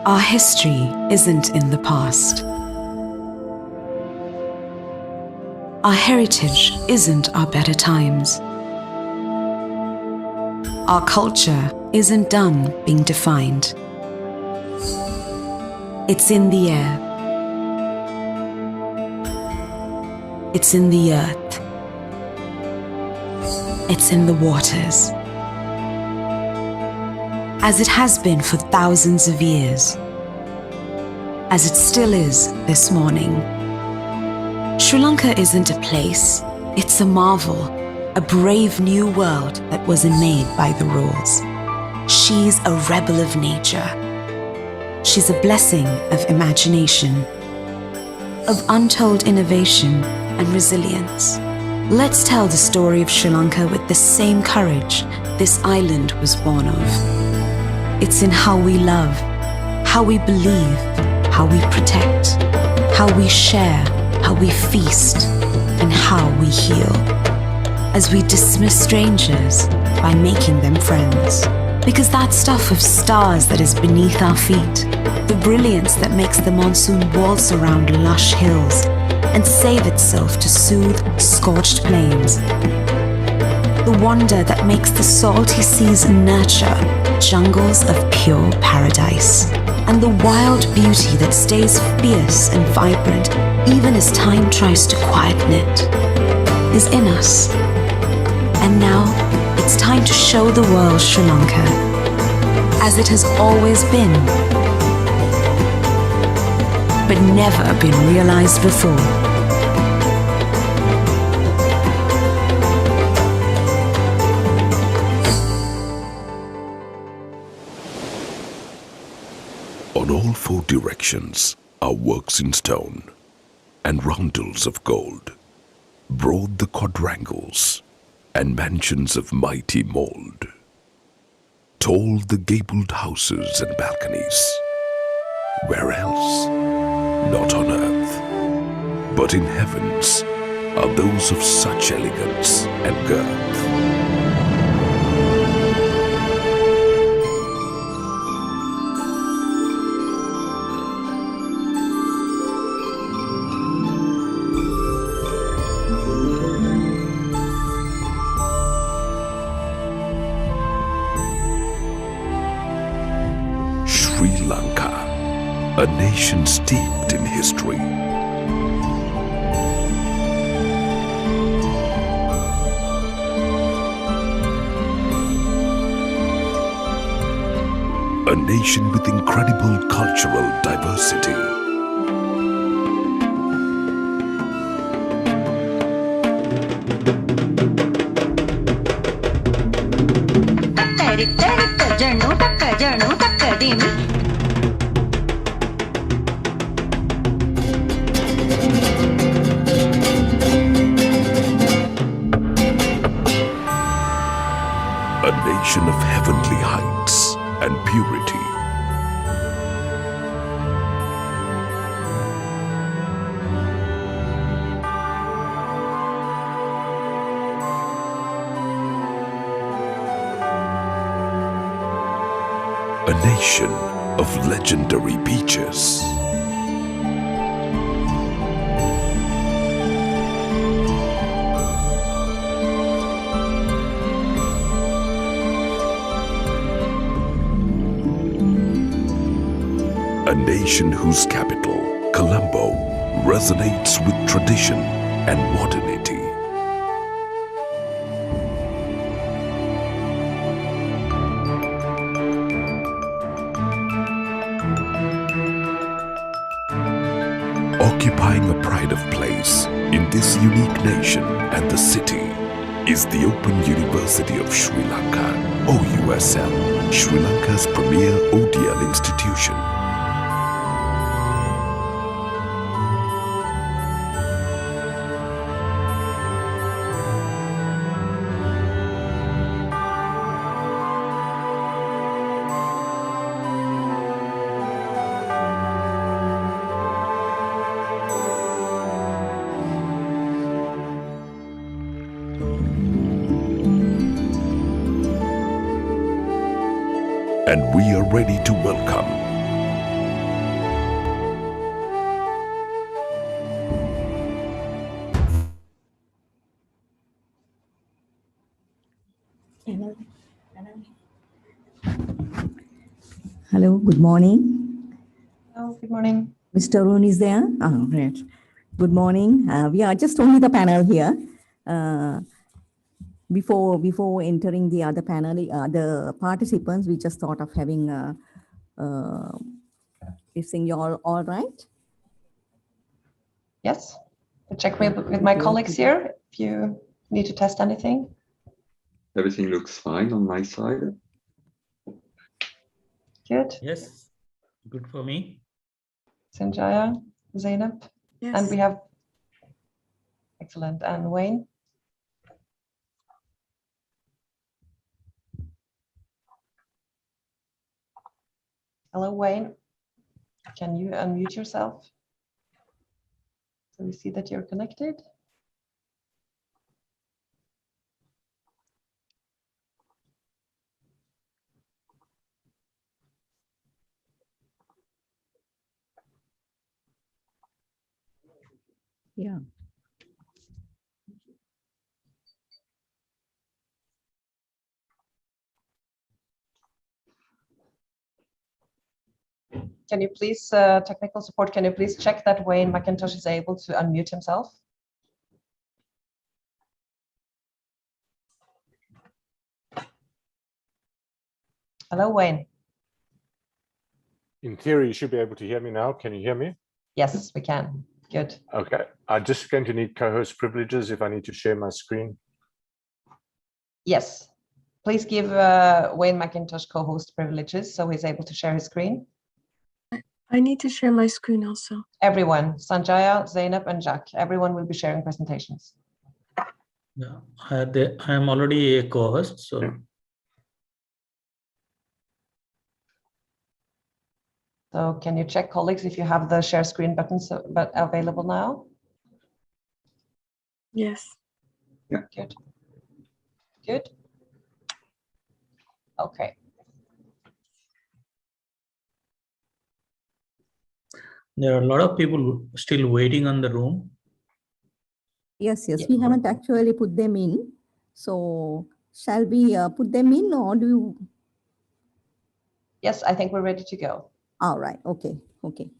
Our history isn't in the past. Our heritage isn't our better times. Our culture isn't done being defined. It's in the air. It's in the earth. It's in the waters. As it has been for thousands of years, as it still is this morning. Sri Lanka isn't a place, it's a marvel, a brave new world that wasn't made by the rules. She's a rebel of nature. She's a blessing of imagination, of untold innovation and resilience. Let's tell the story of Sri Lanka with the same courage this island was born of. It's in how we love, how we believe, how we protect, how we share, how we feast, and how we heal. As we dismiss strangers by making them friends. Because that stuff of stars that is beneath our feet, the brilliance that makes the monsoon waltz around lush hills and save itself to soothe scorched plains. The wonder that makes the salty seas nurture jungles of pure paradise. And the wild beauty that stays fierce and vibrant even as time tries to quieten it is in us. And now it's time to show the world Sri Lanka as it has always been. but never been realized before. On all four directions are works in stone and roundels of gold, broad the quadrangles and mansions of mighty mould, tall the gabled houses and balconies. Where else? Not on earth, but in heavens are those of such elegance and girth. Sri Lanka, a nation steeped in history. A nation with incredible cultural diversity. A nation of heavenly heights and purity. A nation of legendary beaches. A nation whose capital, Colombo, resonates with tradition and modernity. Occupying a pride of place in this unique nation and the city is the Open University of Sri Lanka, OUSL, Sri Lanka's premier ODL institution. And we are ready to welcome Hello, good morning. Hello, good morning. Mr. Arun is there? Oh, great. Good morning. We are just only the panel here. Before entering the other panel, the participants, we just thought of having this thing. You all right? Yes, I'll check with my colleagues here if you need to test anything. Everything looks fine on my side. Good. Yes, good for me. Sanjaya, Zainab, Yes. and we have excellent. And Wayne. Hello, Wayne. Can you unmute yourself? So we see that you're connected. Yeah. Can you please, technical support, can you please check that Wayne McIntosh is able to unmute himself? Hello, Wayne. In theory, you should be able to hear me now. Can you hear me? Yes, we can. Good. Okay, I'm just going to need co-host privileges if I need to share my screen. Yes. Please give Wayne McIntosh co-host privileges so he's able to share his screen. I need to share my screen also. Everyone, Sanjaya, Zainab, and Jack, everyone will be sharing presentations. Yeah, I am already a co-host, so So can you check, colleagues, if you have the share screen button available now? Yes. Good. Good. Okay. there are a lot of people still waiting on the room. Yes, Yeah. we haven't actually put them in. So shall we put them in, or do you? Yes, I think we're ready to go. All right. Okay. Okay.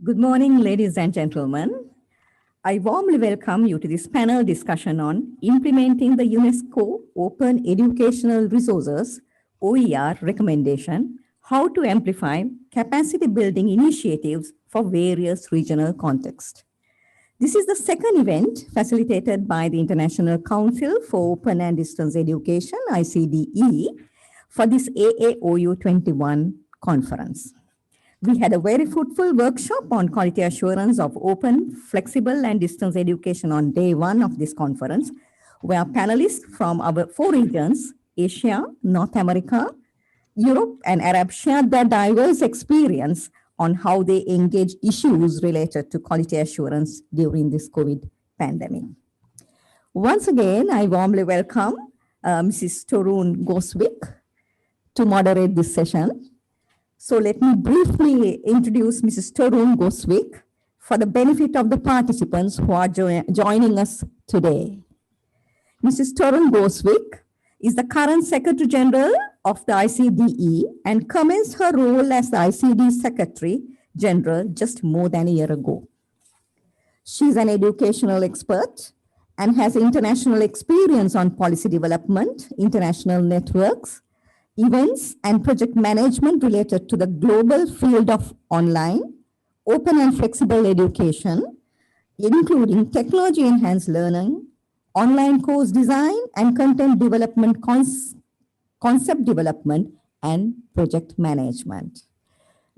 Good morning, ladies and gentlemen. I warmly welcome you to this panel discussion on implementing the UNESCO Open Educational Resources OER recommendation, how to amplify capacity building initiatives for various regional contexts. This is the second event facilitated by the International Council for Open and Distance Education, ICDE, for this AAOU 21 conference. We had a very fruitful workshop on quality assurance of open, flexible, and distance education on day one of this conference, where panelists from our 4 regions, Asia, North America, Europe, and Arab, shared their diverse experience on how they engage issues related to quality assurance during this COVID pandemic. Once again, I warmly welcome Mrs. Torun Goswick to moderate this session. So let me briefly introduce Mrs. Torun Goswick for the benefit of the participants who are joining us today. Mrs. Torun Goswick is the current Secretary General of the ICDE and commenced her role as the ICDE Secretary General just more than a year ago. She's an educational expert and has international experience on policy development, international networks, events, and project management related to the global field of online, open and flexible education, including technology-enhanced learning, online course design, and content development, concept development, and project management.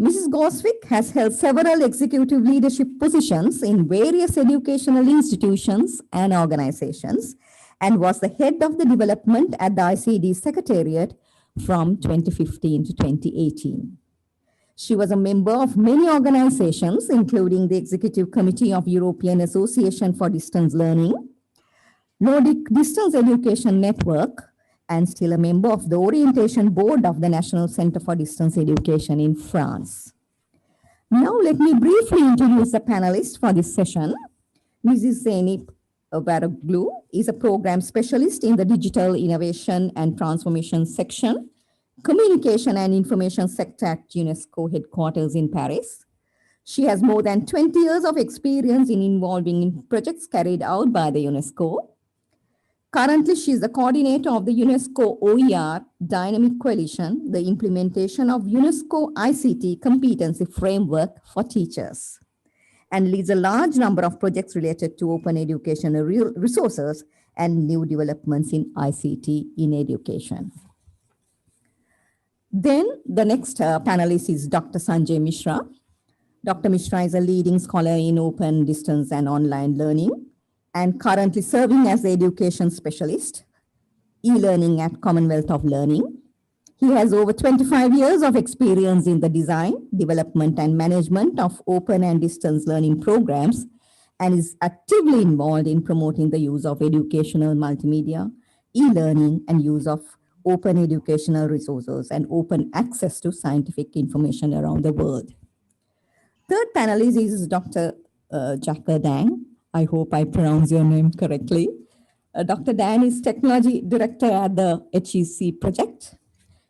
Mrs. Goswick has held several executive leadership positions in various educational institutions and organizations, and was the head of the development at the ICD Secretariat from 2015 to 2018. She was a member of many organizations, including the Executive Committee of European Association for Distance Learning, Nordic Distance Education Network, and still a member of the Orientation Board of the National Center for Distance Education in France. Now let me briefly introduce the panelists for this session. Mrs. Mizzena Ferroglo is a program specialist in the Digital Innovation and Transformation section, Communication and Information sector at UNESCO headquarters in Paris. She has more than 20 years of experience in projects carried out by the UNESCO. Currently, she is the coordinator of the UNESCO OER Dynamic Coalition, the implementation of UNESCO ICT competency framework for teachers, and leads a large number of projects related to open educational resources and new developments in ICT in education. Then the next panelist is Dr. Sanjay Mishra. Dr. Mishra is a leading scholar in open, distance, and online learning, and currently serving as the education specialist, e-learning at Commonwealth of Learning. He has over 25 years of experience in the design, development, and management of open and distance learning programs, and is actively involved in promoting the use of educational multimedia, e-learning, and use of open educational resources and open access to scientific information around the world. Third panelist is Dr. Jacques Dang. I hope I pronounce your name correctly. Dr. Dan is Technology Director at the HEC project.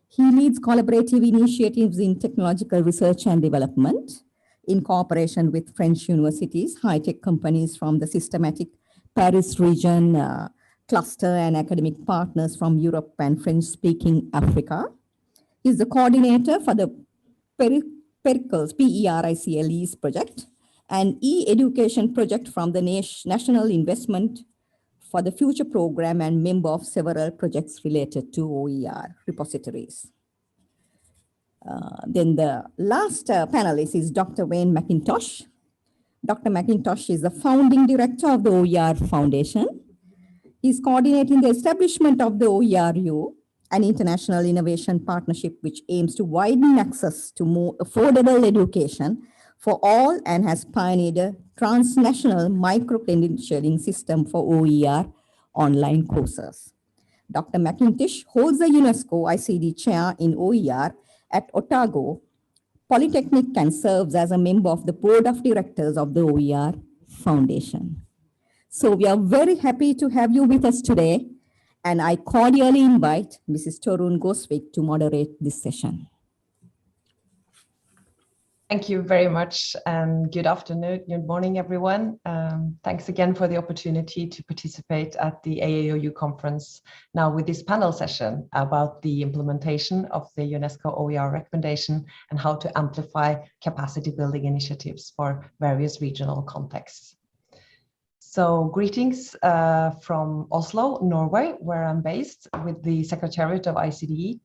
He leads collaborative initiatives in technological research and development in cooperation with French universities, high-tech companies from the systematic Paris region cluster, and academic partners from Europe and French-speaking Africa. He's the coordinator for the Pericles, PERICLE's project, and e-education project from the National Investment for the Future program, and member of several projects related to OER repositories. Then the last panelist is Dr. Wayne McIntosh. Dr. McIntosh is the founding director of the OER Foundation. He's coordinating the establishment of the OERU, an international innovation partnership which aims to widen access to more affordable education for all, and has pioneered a transnational micro-credentialing system for OER online courses. Dr. McIntosh holds the UNESCO ICDE chair in OER at Otago Polytechnic and serves as a member of the board of directors of the OER Foundation. So we are very happy to have you with us today, and I cordially invite Mrs. Torun Gosvik to moderate this session. Thank you very much, and good afternoon, good morning, everyone. Thanks again for the opportunity to participate at the AAOU conference now with this panel session about the implementation of the UNESCO OER recommendation and how to amplify capacity building initiatives for various regional contexts. So greetings from Oslo, Norway, where I'm based with the Secretariat of ICDE,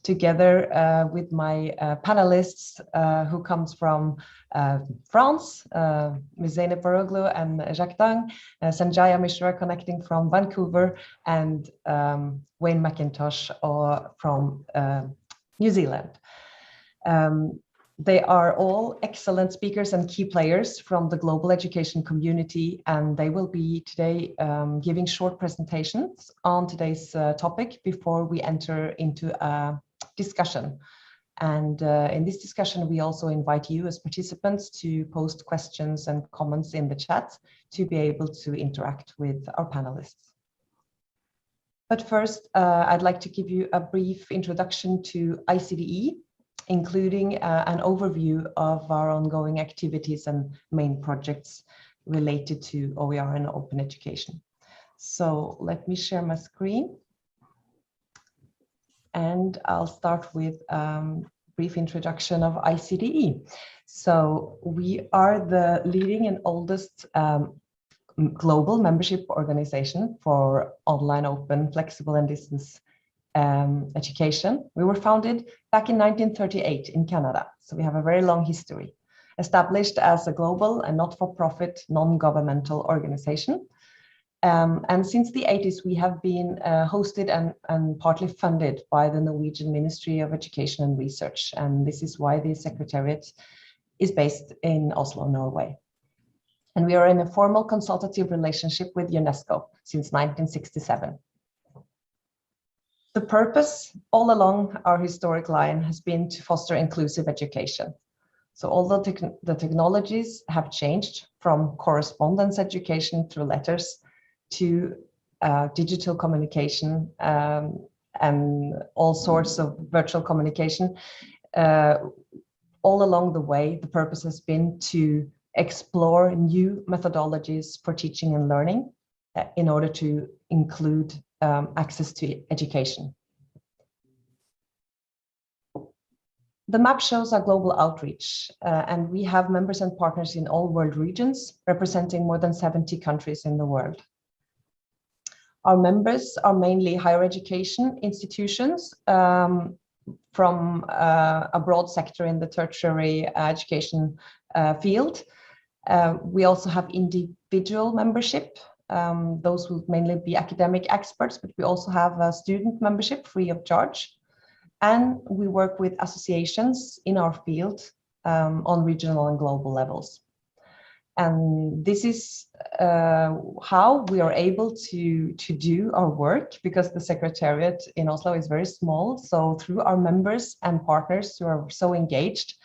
together with my panelists who comes from France, Mizzena Ferroglo and Jacques Dang, Sanjaya Mishra connecting from Vancouver, and Wayne McIntosh from New Zealand. They are all excellent speakers and key players from the global education community, and they will be today giving short presentations on today's topic before we enter into a discussion. And in this discussion, we also invite you as participants to post questions and comments in the chat to be able to interact with our panelists. But first, I'd like to give you a brief introduction to ICDE, including an overview of our ongoing activities and main projects related to OER and open education. So let me share my screen. And I'll start with a brief introduction of ICDE. So we are the leading and oldest global membership organization for online, open, flexible, and distance education. We were founded back in 1938 in Canada, so we have a very long history. Established as a global and not-for-profit, non-governmental organization. And since the 80s, we have been hosted and partly funded by the Norwegian Ministry of Education and Research. And this is why the Secretariat is based in Oslo, Norway. And we are in a formal consultative relationship with UNESCO since 1967. The purpose all along our historic line has been to foster inclusive education. So although the technologies have changed from correspondence education through letters to digital communication and all sorts of virtual communication, all along the way, the purpose has been to explore new methodologies for teaching and learning in order to include access to education. The map shows our global outreach, and we have members and partners in all world regions, representing more than 70 countries in the world. Our members are mainly higher education institutions from a broad sector in the tertiary education field. We also have individual membership. Those will mainly be academic experts, but we also have a student membership free of charge. And we work with associations in our field on regional and global levels. And this is how we are able to do our work, because the Secretariat in Oslo is very small. So through our members and partners who are so engaged,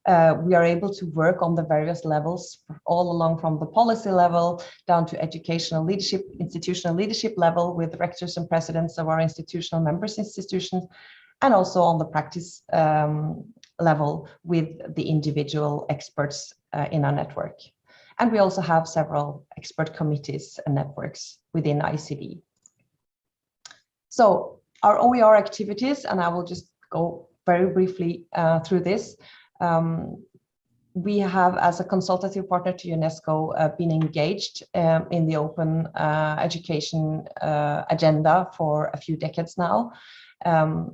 we are able to work on the various levels, all along from the policy level down to educational leadership, institutional leadership level with rectors and presidents of our institutional members institutions, and also on the practice level with the individual experts in our network. And we also have several expert committees and networks within ICDE. So our OER activities, and I will just go very briefly through this. We have, as a consultative partner to UNESCO, been engaged in the open education agenda for a few decades now.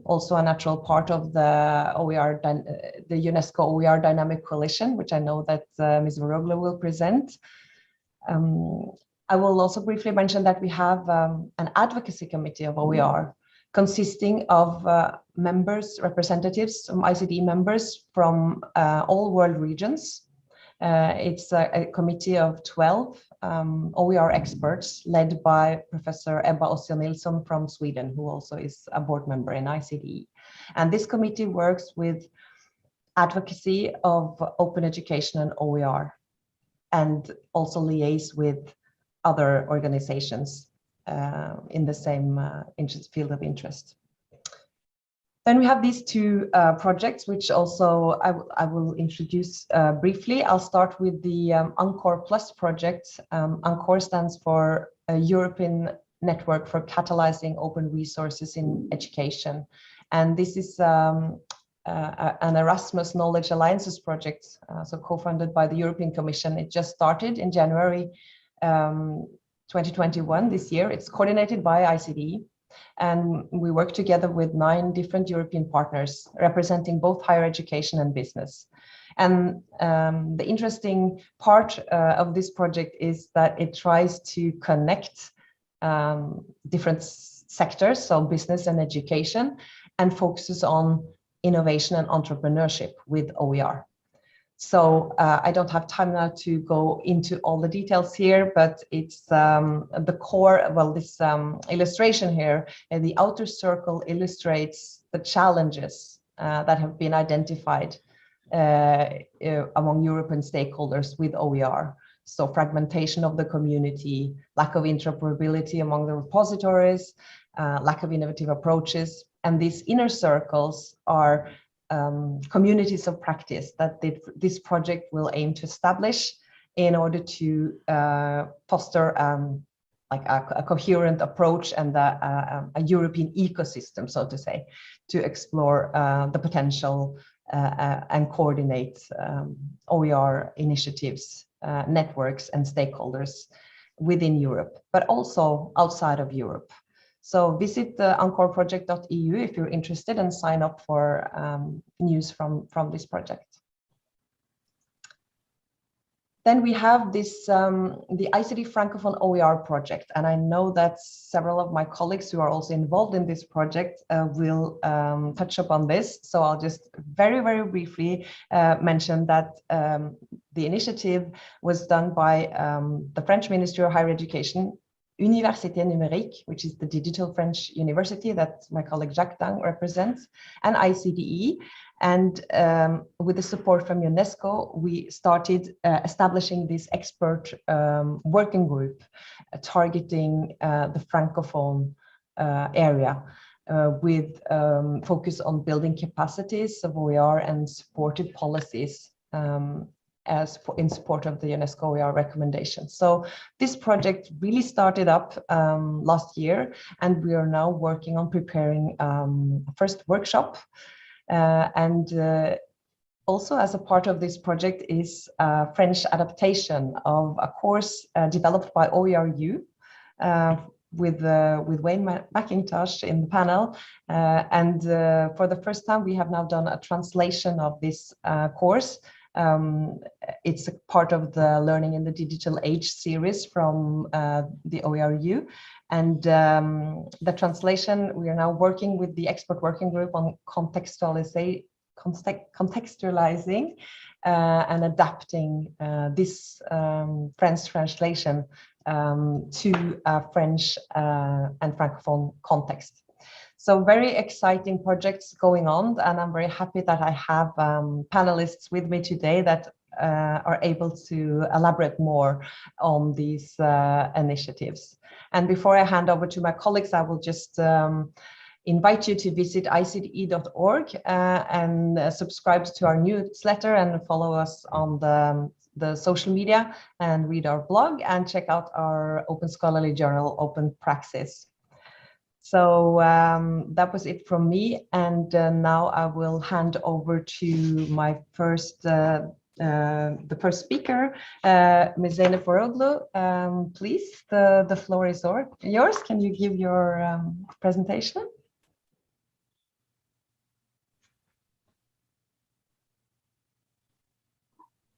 Also a natural part of the OER, the UNESCO OER Dynamic Coalition, which I know that Ms. Ferroglo will present. I will also briefly mention that we have an advocacy committee of OER consisting of members, representatives, ICDE members from all world regions. It's a committee of 12 OER experts led by Professor Ebba Ossian-Nilsson from Sweden, who also is a board member in ICDE. And this committee works with advocacy of open education and OER, and also liaise with other organizations in the same field of interest. Then we have these two projects, which also I will introduce briefly. I'll start with the Encore Plus project. Encore stands for a European Network for Catalyzing Open Resources in Education. And this is an Erasmus Knowledge Alliances project, so co-funded by the European Commission. It just started in January 2021, this year. It's coordinated by ICDE. And we work together with 9 different European partners representing both higher education and business. And the interesting part of this project is that it tries to connect different sectors, so business and education, and focuses on innovation and entrepreneurship with OER. So I don't have time now to go into all the details here, but it's the core, well, this illustration here, the outer circle illustrates the challenges that have been identified among European stakeholders with OER. So fragmentation of the community, lack of interoperability among the repositories, lack of innovative approaches. And these inner circles are communities of practice that this project will aim to establish in order to foster like a coherent approach and a European ecosystem, so to say, to explore the potential and coordinate OER initiatives, networks and stakeholders within Europe, but also outside of Europe. So visit the encoreproject.eu if you're interested and sign up for news from this project. Then we have this, the ICDE Francophone OER project. And I know that several of my colleagues who are also involved in this project will touch upon this. So I'll just very, very briefly mention that the initiative was done by the French Ministry of Higher Education, Université Numérique, which is the digital French university that my colleague Jacques Dang represents, and ICDE. And with the support from UNESCO, we started establishing this expert working group targeting the Francophone area with focus on building capacities of OER and supportive policies in support of the UNESCO OER recommendation. So this project really started up last year, and we are now working on preparing a first workshop. Also as a part of this project is a French adaptation of a course developed by OERU Wayne McIntosh in the panel. And for the first time, we have now done a translation of this course. It's a part of the Learning in the Digital Age series from the OERU. And the translation, we are now working with the expert working group on contextualizing and adapting this French translation to a French and Francophone context. So very exciting projects going on, and I'm very happy that I have panelists with me today that are able to elaborate more on these initiatives. And before I hand over to my colleagues, I will just invite you to visit icde.org and subscribe to our newsletter and follow us on the social media and read our blog and check out our open scholarly journal, Open Praxis. So that was it from me. And now I will hand over to my first, the first speaker, Mizzena Ferroglo. Please, the floor is yours. Can you give your presentation?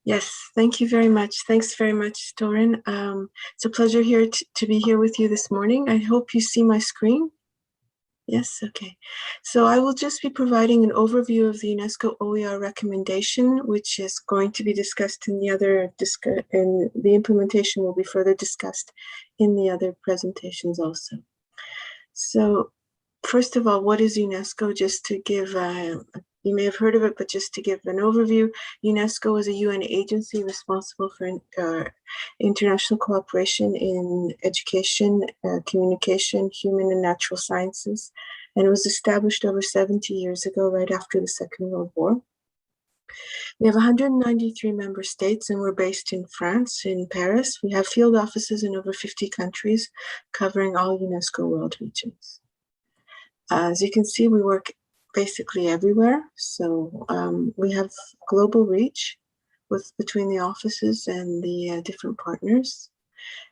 Yes, thank you very much. Thanks very much, Torin. It's a pleasure here to be here with you this morning. I hope you see my screen. Yes, okay. So I will just be providing an overview of the UNESCO OER recommendation, which is going to be discussed in the other, and the implementation will be further discussed in the other presentations also. So first of all, what is UNESCO? Just to give you may have heard of it, but just to give an overview, UNESCO is a UN agency responsible for international cooperation in education, communication, human and natural sciences, and it was established over 70 years ago, right after the Second World War. We have 193 member states, and we're based in France, in Paris. We have field offices in over 50 countries, covering all UNESCO world regions. As you can see, we work basically everywhere. So we have global reach between the offices and the different partners.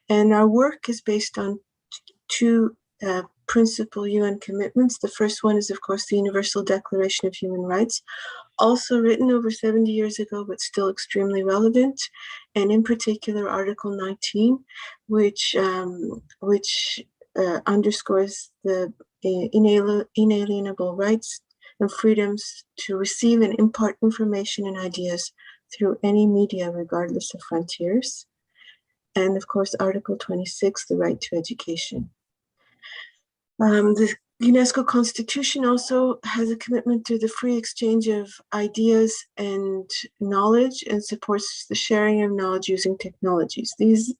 And our work is based on two principal UN commitments. The first one is, of course, the Universal Declaration of Human Rights, also written over 70 years ago, but still extremely relevant. And in particular, Article 19, which underscores the inalienable rights and freedoms to receive and impart information and ideas through any media, regardless of frontiers. And of course, Article 26, the right to education. The UNESCO Constitution also has a commitment to the free exchange of ideas and knowledge and supports the sharing of knowledge using technologies. These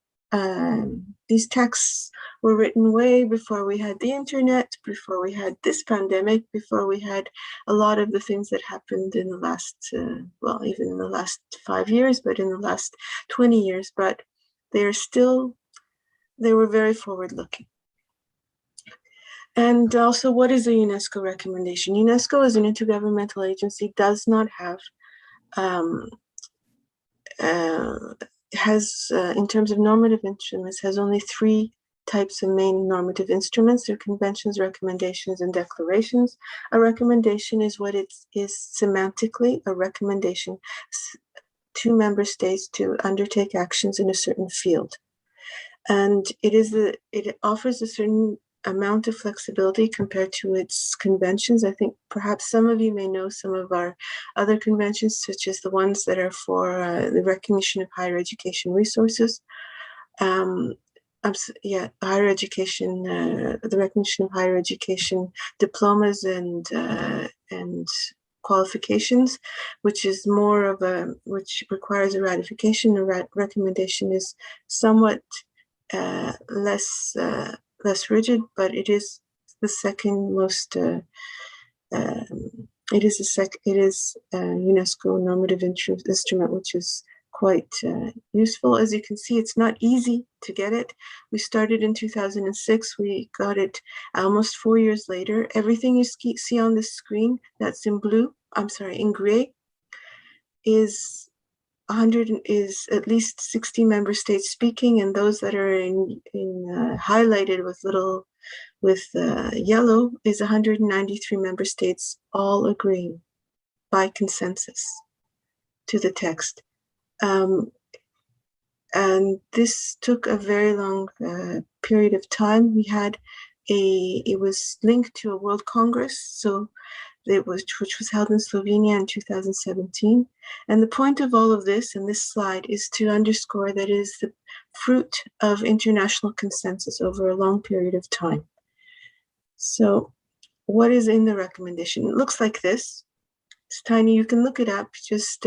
texts were written way before we had the internet, before we had this pandemic, before we had a lot of the things that happened in the last, well, even in the last 5 years, but in the last 20 years, but they were very forward-looking. And also, what is a UNESCO recommendation? UNESCO as an intergovernmental agency does not have, in terms of normative instruments, has only 3 types of main normative instruments. They're conventions, recommendations, and declarations. A recommendation is what it is semantically, a recommendation to member states to undertake actions in a certain field. And it offers a certain amount of flexibility compared to its conventions. I think perhaps some of you may know some of our other conventions, such as the ones that are for the recognition of higher education resources. Higher education, the recognition of higher education diplomas and qualifications, which is more of which requires a ratification. A recommendation is somewhat less rigid, but it is the second most. It is a UNESCO normative instrument, which is quite useful. As you can see, it's not easy to get it. We started in 2006. We got it almost 4 years later. Everything you see on the screen that's in blue, in gray, is 100 is at least 60 member states speaking, and those that are highlighted with yellow is 193 member states all agreeing by consensus to the text. And this took a very long period of time. It was linked to a World Congress, which was held in Slovenia in 2017. And the point of all of this in this slide is to underscore that it is the fruit of international consensus over a long period of time. So what is in the recommendation? It looks like this. It's tiny. You can look it up. Just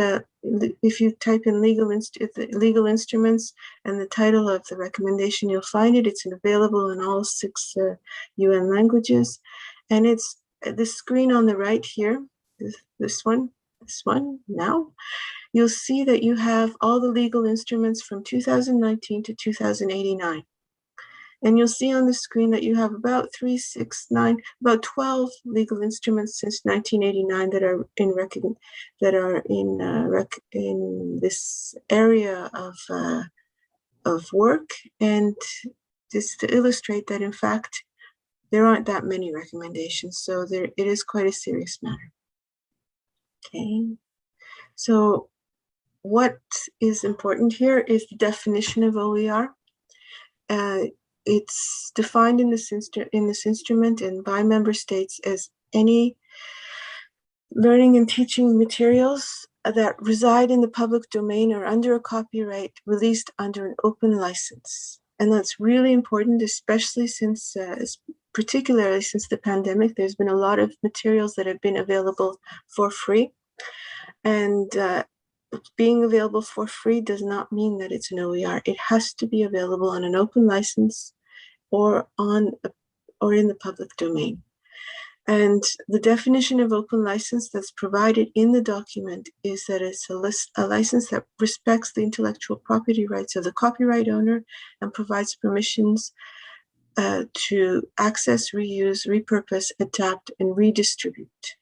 if you type in legal instruments and the title of the recommendation, you'll find it. It's available in all 6 UN languages. And it's the screen on the right here, this one now. You'll see that you have all the legal instruments from 2019 to 2089. And you'll see on the screen that you have about 12 legal instruments since 1989 that are in this area of work. And just to illustrate that, in fact, there aren't that many recommendations, so it is quite a serious matter. Okay, so what is important here is the definition of OER. It's defined in this instrument and by member states as any learning and teaching materials that reside in the public domain or under a copyright released under an open license. And that's really important, especially particularly since the pandemic. There's been a lot of materials that have been available for free. And being available for free does not mean that it's an OER. It has to be available on an open license or in the public domain. And the definition of open license that's provided in the document is that it's a license that respects the intellectual property rights of the copyright owner and provides permissions to access, reuse, repurpose, adapt, and redistribute.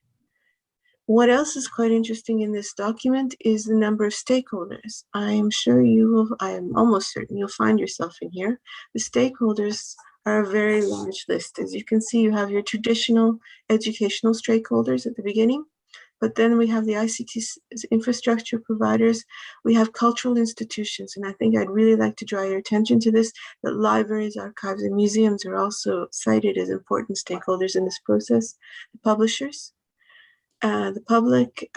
What else is quite interesting in this document is the number of stakeholders. I am almost certain you'll find yourself in here. The stakeholders are a very large list. As you can see, you have your traditional educational stakeholders at the beginning, but then we have the ICT infrastructure providers, we have cultural institutions, and I think I'd really like to draw your attention to this, that libraries, archives, and museums are also cited as important stakeholders in this process, the publishers, the public,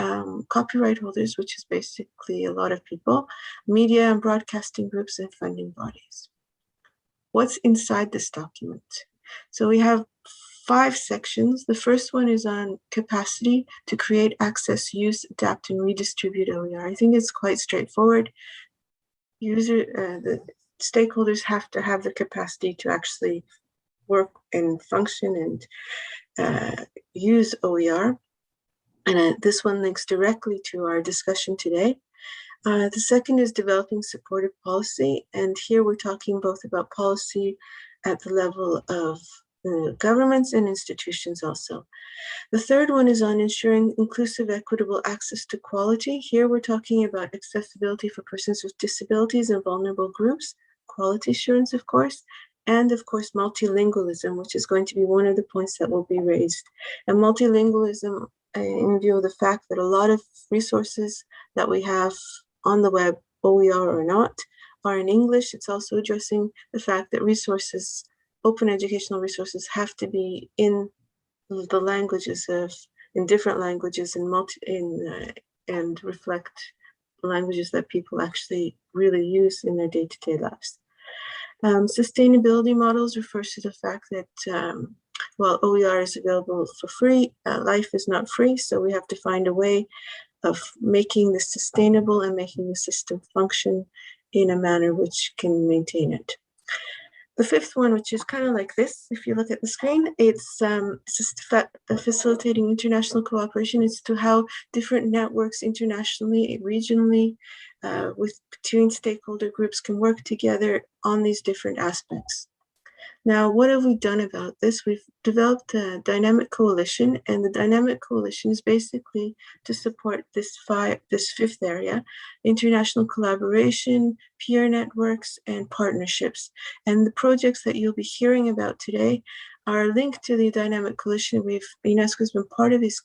copyright holders, which is basically a lot of people, media and broadcasting groups, and funding bodies. What's inside this document? So we have 5 sections. The first one is on capacity to create, access, use, adapt, and redistribute OER. I think it's quite straightforward. The stakeholders have to have the capacity to actually work and function and use OER. And this one links directly to our discussion today. The second is developing supportive policy. And here we're talking both about policy at the level of governments and institutions also. The third one is on ensuring inclusive, equitable access to quality. Here we're talking about accessibility for persons with disabilities and vulnerable groups, quality assurance, of course, and of course, multilingualism, which is going to be one of the points that will be raised. And multilingualism, in view of the fact that a lot of resources that we have on the web, OER or not, are in English. It's also addressing the fact that resources, open educational resources, have to be in the languages in different languages and reflect languages that people actually really use in their day-to-day lives. Sustainability models refers to the fact that while OER is available for free, life is not free, so we have to find a way of making this sustainable and making the system function in a manner which can maintain it. The fifth one, which is kind of like this, if you look at the screen, it's just facilitating international cooperation. It's to how different networks internationally, regionally, between stakeholder groups can work together on these different aspects. Now, what have we done about this? We've developed a dynamic coalition, and the dynamic coalition is basically to support this fifth area: international collaboration, peer networks, and partnerships. And the projects that you'll be hearing about today are linked to the dynamic coalition. UNESCO has been part of these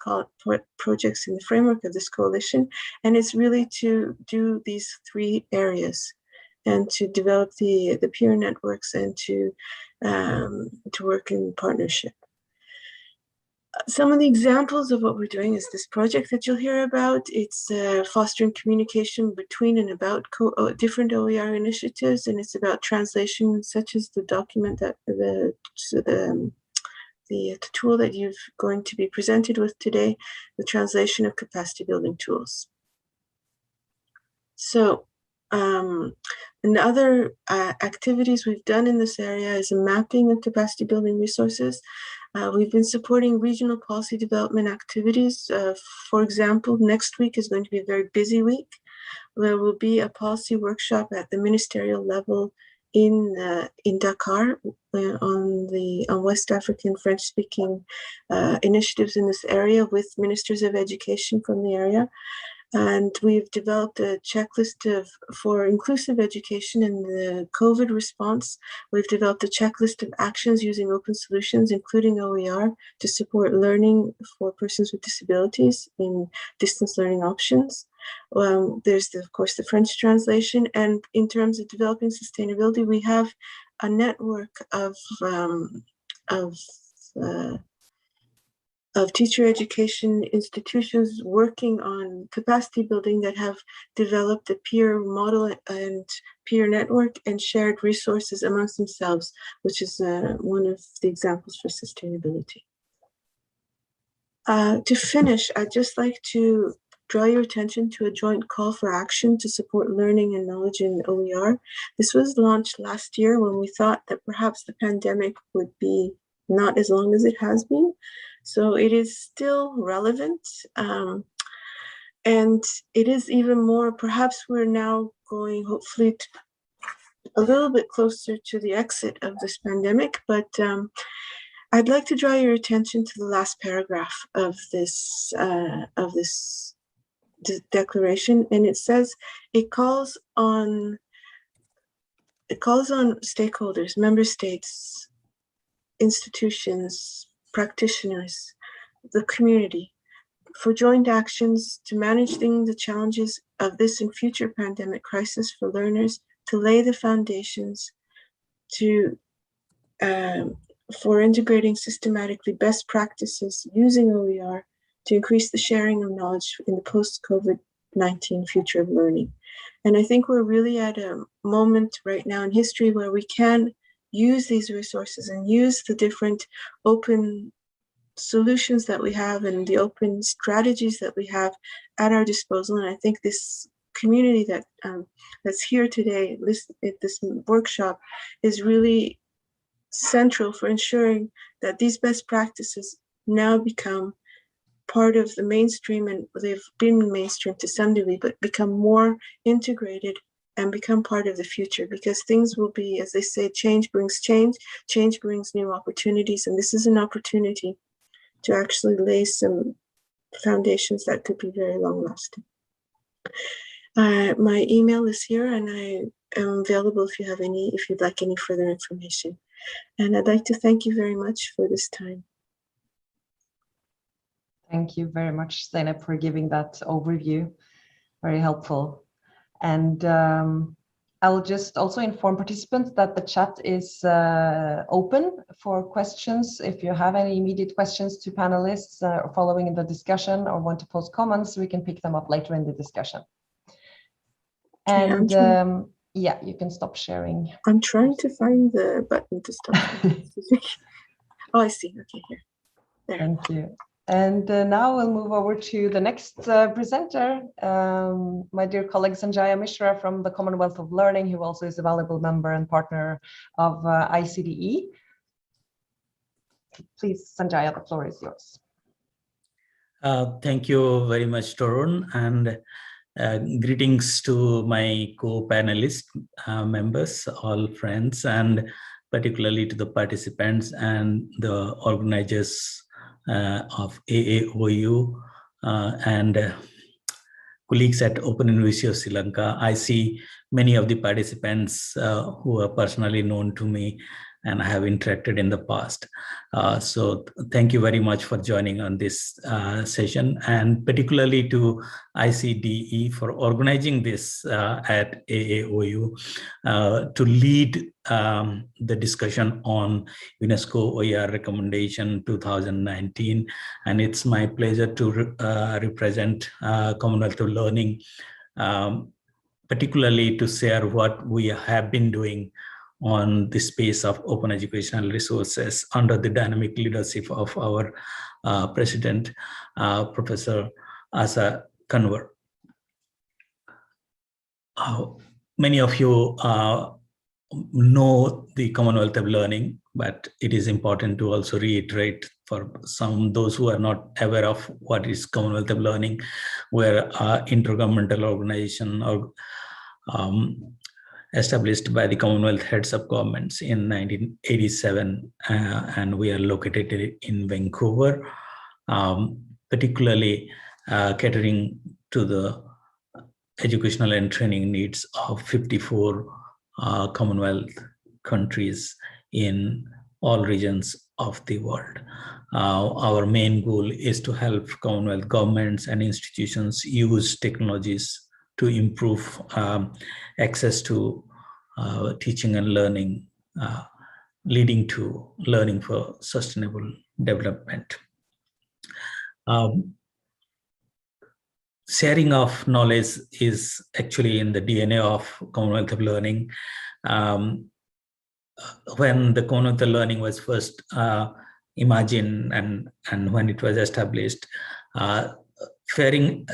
projects in the framework of this coalition, and it's really to do these three areas and to develop the peer networks and to work in partnership. Some of the examples of what we're doing is this project that you'll hear about. It's fostering communication between and about different OER initiatives, and it's about translation, such as the document that the tool that you're going to be presented with today, the translation of capacity building tools. So, and other activities we've done in this area is a mapping of capacity building resources. We've been supporting regional policy development activities. For example, next week is going to be a very busy week. There will be a policy workshop at the ministerial level in Dakar on West African French-speaking initiatives in this area with ministers of education from the area. And we've developed a checklist for inclusive education in the COVID response. We've developed a checklist of actions using open solutions, including OER, to support learning for persons with disabilities in distance learning options. There's, of course, the French translation. And in terms of developing sustainability, we have a network of teacher education institutions working on capacity building that have developed a peer model and peer network and shared resources amongst themselves, which is one of the examples for sustainability. To finish, I'd just like to draw your attention to a joint call for action to support learning and knowledge in OER. This was launched last year when we thought that perhaps the pandemic would be not as long as it has been. So it is still relevant, and it is even more, perhaps we're now going hopefully a little bit closer to the exit of this pandemic, but I'd like to draw your attention to the last paragraph of this declaration, and it says it calls on stakeholders, member states, institutions, practitioners, the community, for joint actions to manage the challenges of this and future pandemic crisis for learners, to lay the foundations for integrating systematically best practices using OER to increase the sharing of knowledge in the post-COVID-19 future of learning. And I think we're really at a moment right now in history where we can use these resources and use the different open solutions that we have and the open strategies that we have at our disposal. And I think this community that's here today, at this workshop, is really central for ensuring that these best practices now become part of the mainstream, and they've been mainstream to some degree, but become more integrated and become part of the future, because things will be, as they say, change brings new opportunities. And this is an opportunity to actually lay some foundations that could be very long lasting. My email is here, and I am available if you'd like any further information. And I'd like to thank you very much for this time. Thank you very much, Zeynep, for giving that overview. Very helpful. And I'll just also inform participants that the chat is open for questions. If you have any immediate questions to panelists following the discussion or want to post comments, we can pick them up later in the discussion. And yeah, you can stop sharing. I'm trying to find the button to stop. Oh, I see. Okay, here. There. Thank you. And now we'll move over to the next presenter, my dear colleague Sanjaya Mishra from the Commonwealth of Learning, who also is a valuable member and partner of ICDE. Please, Sanjaya, the floor is yours. Thank you very much, Torun, and greetings to my co-panelist members, all friends, and particularly to the participants and the organizers of AAOU and colleagues at Open University of Sri Lanka. I see many of the participants who are personally known to me and I have interacted in the past. So thank you very much for joining on this session, and particularly to ICDE for organizing this at AAOU to lead the discussion on UNESCO OER Recommendation 2019. And it's my pleasure to represent Commonwealth of Learning, particularly to share what we have been doing on the space of open educational resources under the dynamic leadership of our President, Professor Asa Kanwar. Many of you know the Commonwealth of Learning, but it is important to also reiterate for those who are not aware of what is Commonwealth of Learning. We're an intergovernmental organization or established by the Commonwealth Heads of Governments in 1987, and we are located in Vancouver, particularly catering to the educational and training needs of 54 Commonwealth countries in all regions of the world. Our main goal is to help Commonwealth governments and institutions use technologies to improve access to teaching and learning, leading to learning for sustainable development. Sharing of knowledge is actually in the DNA of Commonwealth of Learning. When the Commonwealth of Learning was first imagined and when it was established, sharing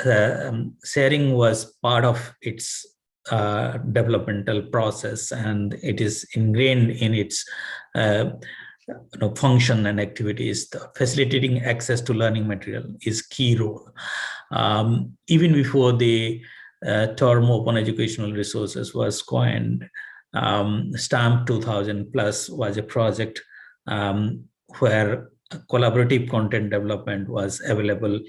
was part of its developmental process, and it is ingrained in its function and activities. Facilitating access to learning material is key role. Even before the term open educational resources was coined, STAMP 2000 Plus was a project where collaborative content development was available,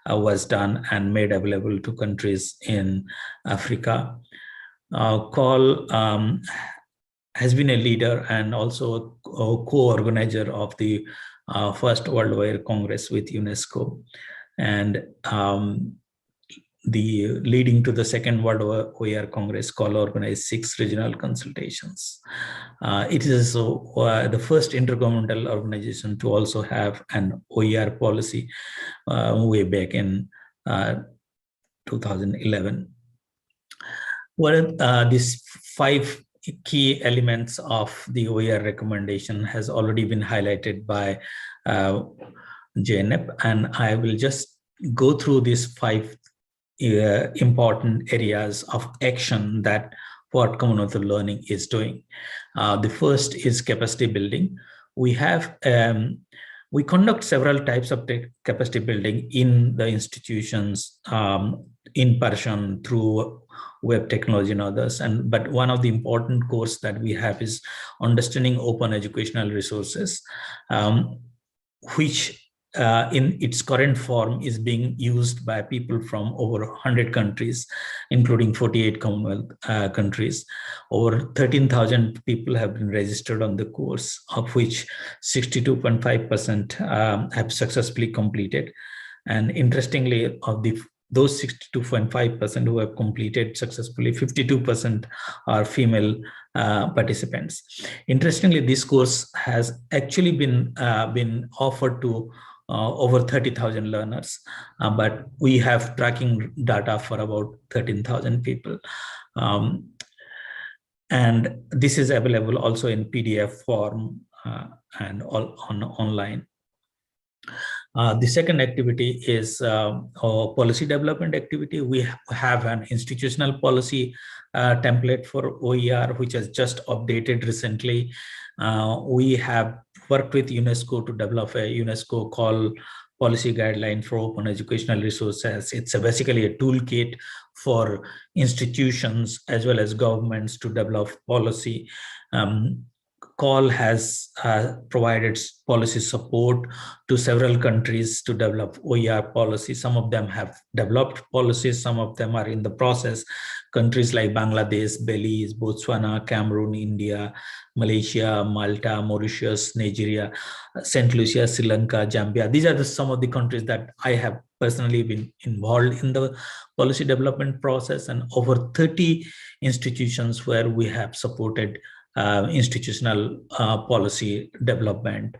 was done and made available to countries in Africa. COL has been a leader and also a co-organizer of the first World OER Congress with UNESCO, and the leading to the second World OER Congress. COL organized 6 regional consultations. It is the first intergovernmental organization to also have an OER policy way back in 2011. Well, these 5 key elements of the OER recommendation has already been highlighted by JNEP, and I will just go through these 5 important areas of action that what Commonwealth of Learning is doing. The first is capacity building. We conduct several types of capacity building in the institutions, in person, through web technology and others. But one of the important course that we have is understanding open educational resources, which in its current form is being used by people from over 100 countries, including 48 Commonwealth countries. Over 13,000 people have been registered on the course, of which 62.5% have successfully completed. And interestingly, of those 62.5% who have completed successfully, 52% are female participants. Interestingly, this course has actually been offered to over 30,000 learners, but we have tracking data for about 13,000 people. And this is available also in PDF form and online. The second activity is policy development activity. We have an institutional policy template for OER, which has just updated recently. We have worked with UNESCO to develop a UNESCO COL policy guideline for open educational resources. It's basically a toolkit for institutions as well as governments to develop policy COL has provided policy support to several countries to develop OER policies. Some of them have developed policies, some of them are in the process. Countries like Bangladesh, Belize, Botswana, Cameroon, India, Malaysia, Malta, Mauritius, Nigeria, St. Lucia, Sri Lanka, Zambia. These are some of the countries that I have personally been involved in the policy development process, and over 30 institutions where we have supported institutional policy development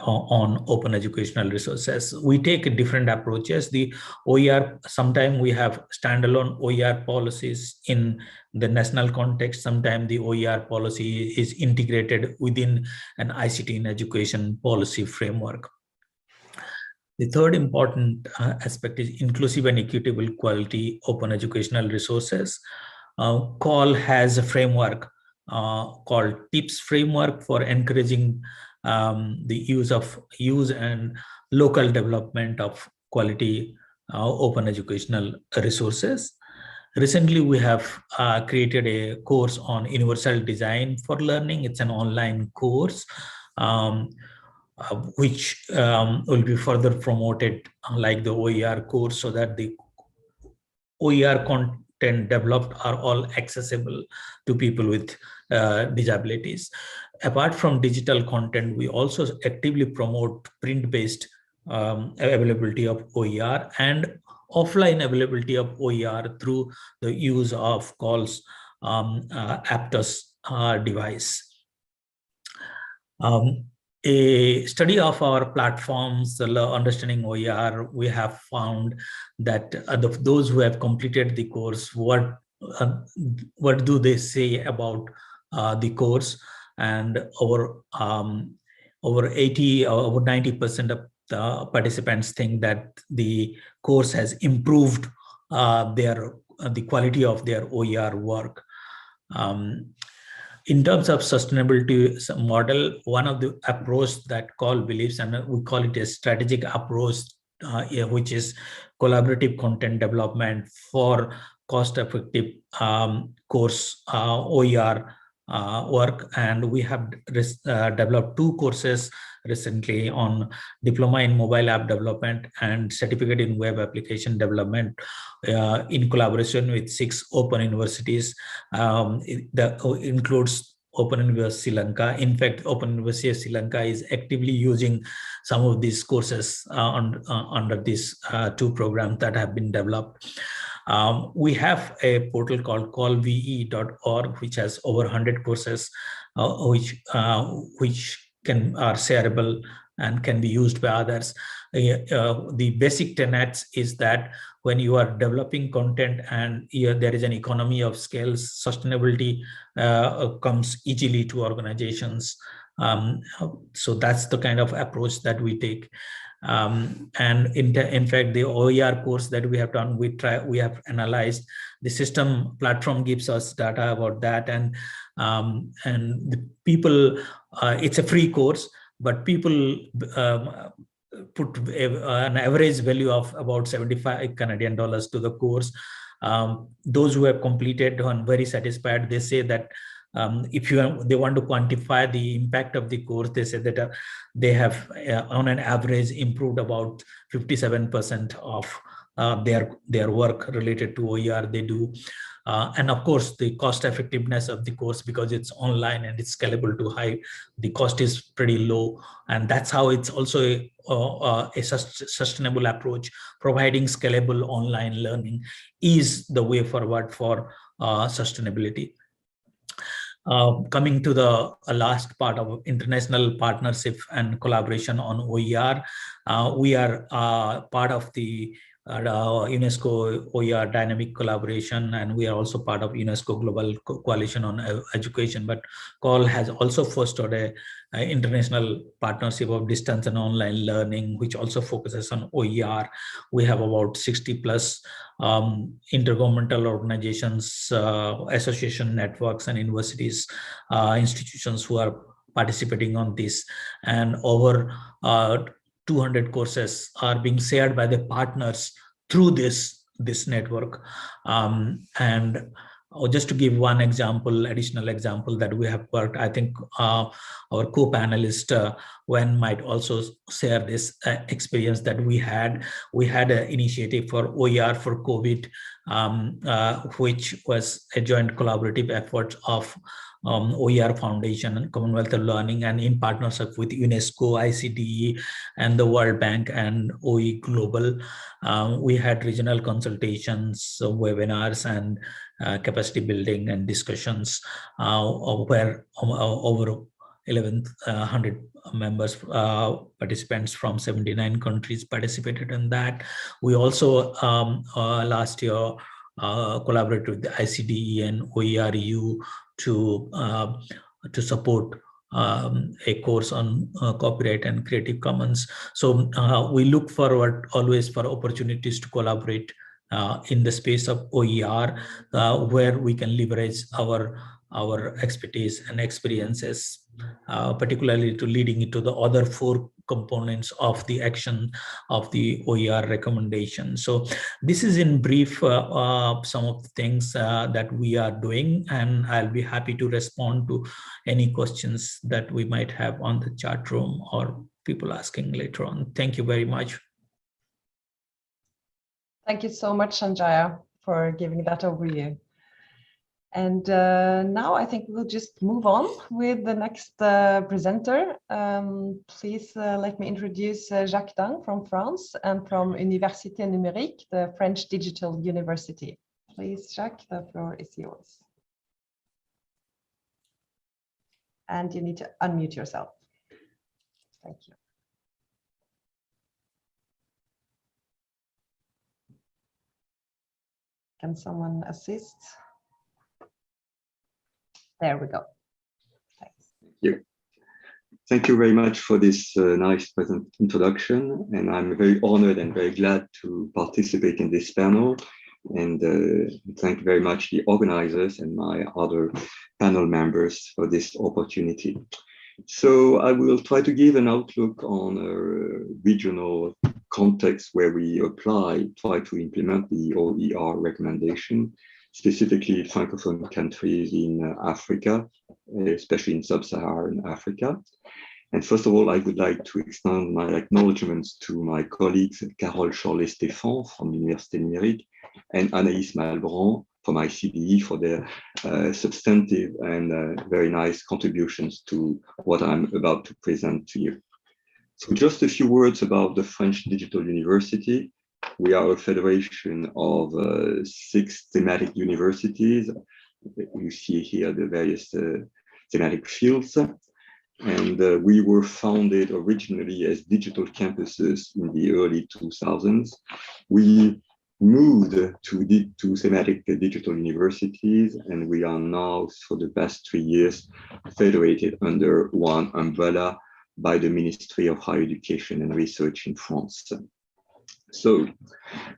on open educational resources. We take different approaches. The OER, sometimes we have standalone OER policies in the national context. Sometimes the OER policy is integrated within an ICT in education policy framework. The third important aspect is inclusive and equitable quality open educational resources. COL has a framework called TIPS framework for encouraging the use and local development of quality open educational resources. Recently, we have created a course on universal design for learning. It's an online course which will be further promoted like the OER course, so that the OER content developed are all accessible to people with disabilities. Apart from digital content, we also actively promote print-based availability of OER and offline availability of OER through the use of COL's Aptos device. A study of our platforms, understanding OER, we have found that those who have completed the course, what do they say about the course? And over 80 or over 90% of the participants think that the course has improved the quality of their OER work. In terms of sustainability model, one of the approach that COL believes, and we call it a strategic approach, which is collaborative content development for cost-effective course OER work. And we have developed 2 courses recently on diploma in mobile app development and certificate in web application development in collaboration with 6 open universities. That includes Open University Sri Lanka. In fact, Open University of Sri Lanka is actively using some of these courses under these 2 programs that have been developed. We have a portal called callve.org, which has over 100 courses, which are shareable and can be used by others. The basic tenets is that when you are developing content and there is an economy of scales, sustainability comes easily to organizations. So that's the kind of approach that we take. And in fact, the OER course that we have done, we have analyzed the system. Platform gives us data about that, and the people, it's a free course, but people put an average value of about 75 Canadian dollars to the course. Those who have completed and very satisfied, they say that if they want to quantify the impact of the course, they say that they have on an average improved about 57% of their work related to OER they do. And of course, the cost effectiveness of the course, because it's online and it's scalable to high, the cost is pretty low. And that's how it's also a sustainable approach. Providing scalable online learning is the way forward for sustainability. Coming to the last part of international partnership and collaboration on OER, we are part of the UNESCO OER dynamic collaboration, and we are also part of UNESCO Global Coalition on Education. But COL has also fostered a international partnership of distance and online learning, which also focuses on OER. We have about 60 plus intergovernmental organizations, association networks, and universities, institutions who are participating on this, and over 200 courses are being shared by the partners through this network. And or just to give one example, additional example that we have worked, I think our co-panelist Wen might also share this experience that we had. We had an initiative for OER for COVID, which was a joint collaborative effort of OER Foundation and Commonwealth of Learning, and in partnership with UNESCO, ICDE, and the World Bank and OE Global. We had regional consultations, webinars, and capacity building and discussions where over 1,100 members, participants from 79 countries participated in that. We also last year collaborated with the ICDE and OERU to support a course on copyright and Creative Commons. So we look forward always for opportunities to collaborate in the space of OER, where we can leverage our expertise and experiences, particularly to leading into the other 4 components of the action of the OER recommendation. So this is in brief some of the things that we are doing, and I'll be happy to respond to any questions that we might have on the chat room or people asking later on. Thank you very much. Thank you so much, Sanjaya, for giving that overview. And now I think we'll just move on with the next presenter. Please let me introduce Jacques Dang from France and from Université Numérique, the French digital university. Please, Jacques, the floor is yours. And you need to unmute yourself. Thank you. Can someone assist? There we go. Thanks. Thank you. Thank you very much for this nice present introduction. And I'm very honored and very glad to participate in this panel. And thank you very much the organizers and my other panel members for this opportunity. So I will try to give an outlook on a regional context where we try to implement the OER recommendation, specifically Francophone countries in Africa, especially in Sub-Saharan Africa. And first of all, I would like to extend my acknowledgements to my colleagues, Carole Chorlet-Stéphane from Université Numérique and Anaïs Malbran from ICDE for their substantive and very nice contributions to what I'm about to present to you. So just a few words about the French Digital University. We are a federation of 6 thematic universities. You see here the various thematic fields. And we were founded originally as digital campuses in the early 2000s. We moved to thematic digital universities, and we are now, for the past 3 years, federated under one umbrella by the Ministry of Higher Education and Research in France. So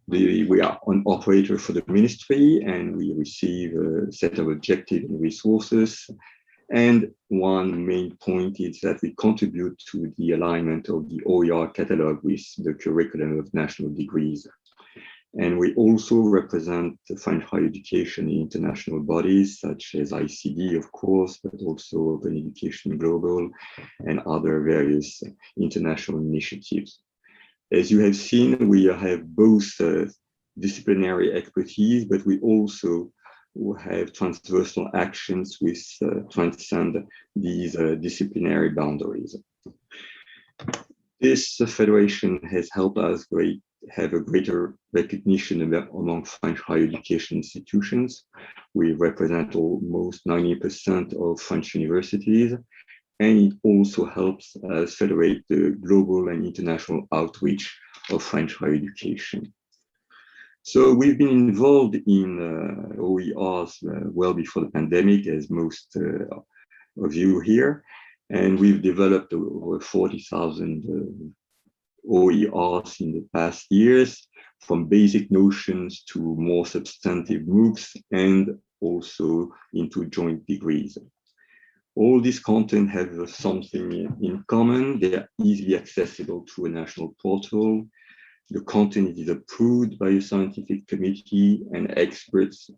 we are an operator for the ministry, and we receive a set of objectives and resources. And one main point is that we contribute to the alignment of the OER catalog with the curriculum of national degrees. And we also represent the French higher education in international bodies, such as ICDE, of course, but also Open Education Global and other various international initiatives. As you have seen, we have both disciplinary expertise, but we also have transversal actions which transcend these disciplinary boundaries. This federation has helped us have a greater recognition among French higher education institutions. We represent almost 90% of French universities, and it also helps us federate the global and international outreach of French higher education. So we've been involved in OERs well before the pandemic, as most of you here, and we've developed over 40,000 OERs in the past years, from basic notions to more substantive MOOCs and also into joint degrees. All this content have something in common. They are easily accessible through a national portal. The content is approved by a scientific committee, and experts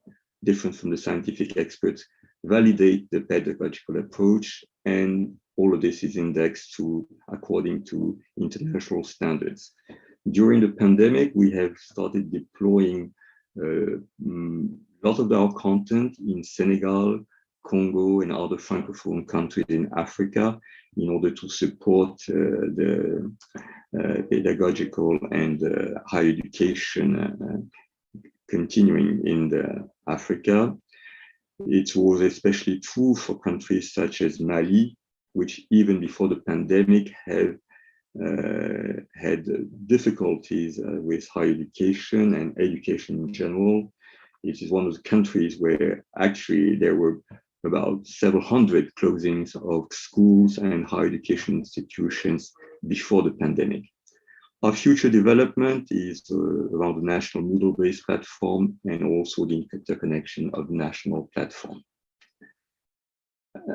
different from the scientific experts, validate the pedagogical approach, and all of this is indexed according to international standards. During the pandemic, we have started deploying a lot of our content in Senegal, Congo, and other Francophone countries in Africa in order to support the pedagogical and higher education continuing in Africa. It was especially true for countries such as Mali, which even before the pandemic have had difficulties with higher education and education in general. It is one of the countries where actually there were about several hundred closings of schools and higher education institutions before the pandemic. Our future development is around the national Moodle-based platform and also the interconnection of national platform.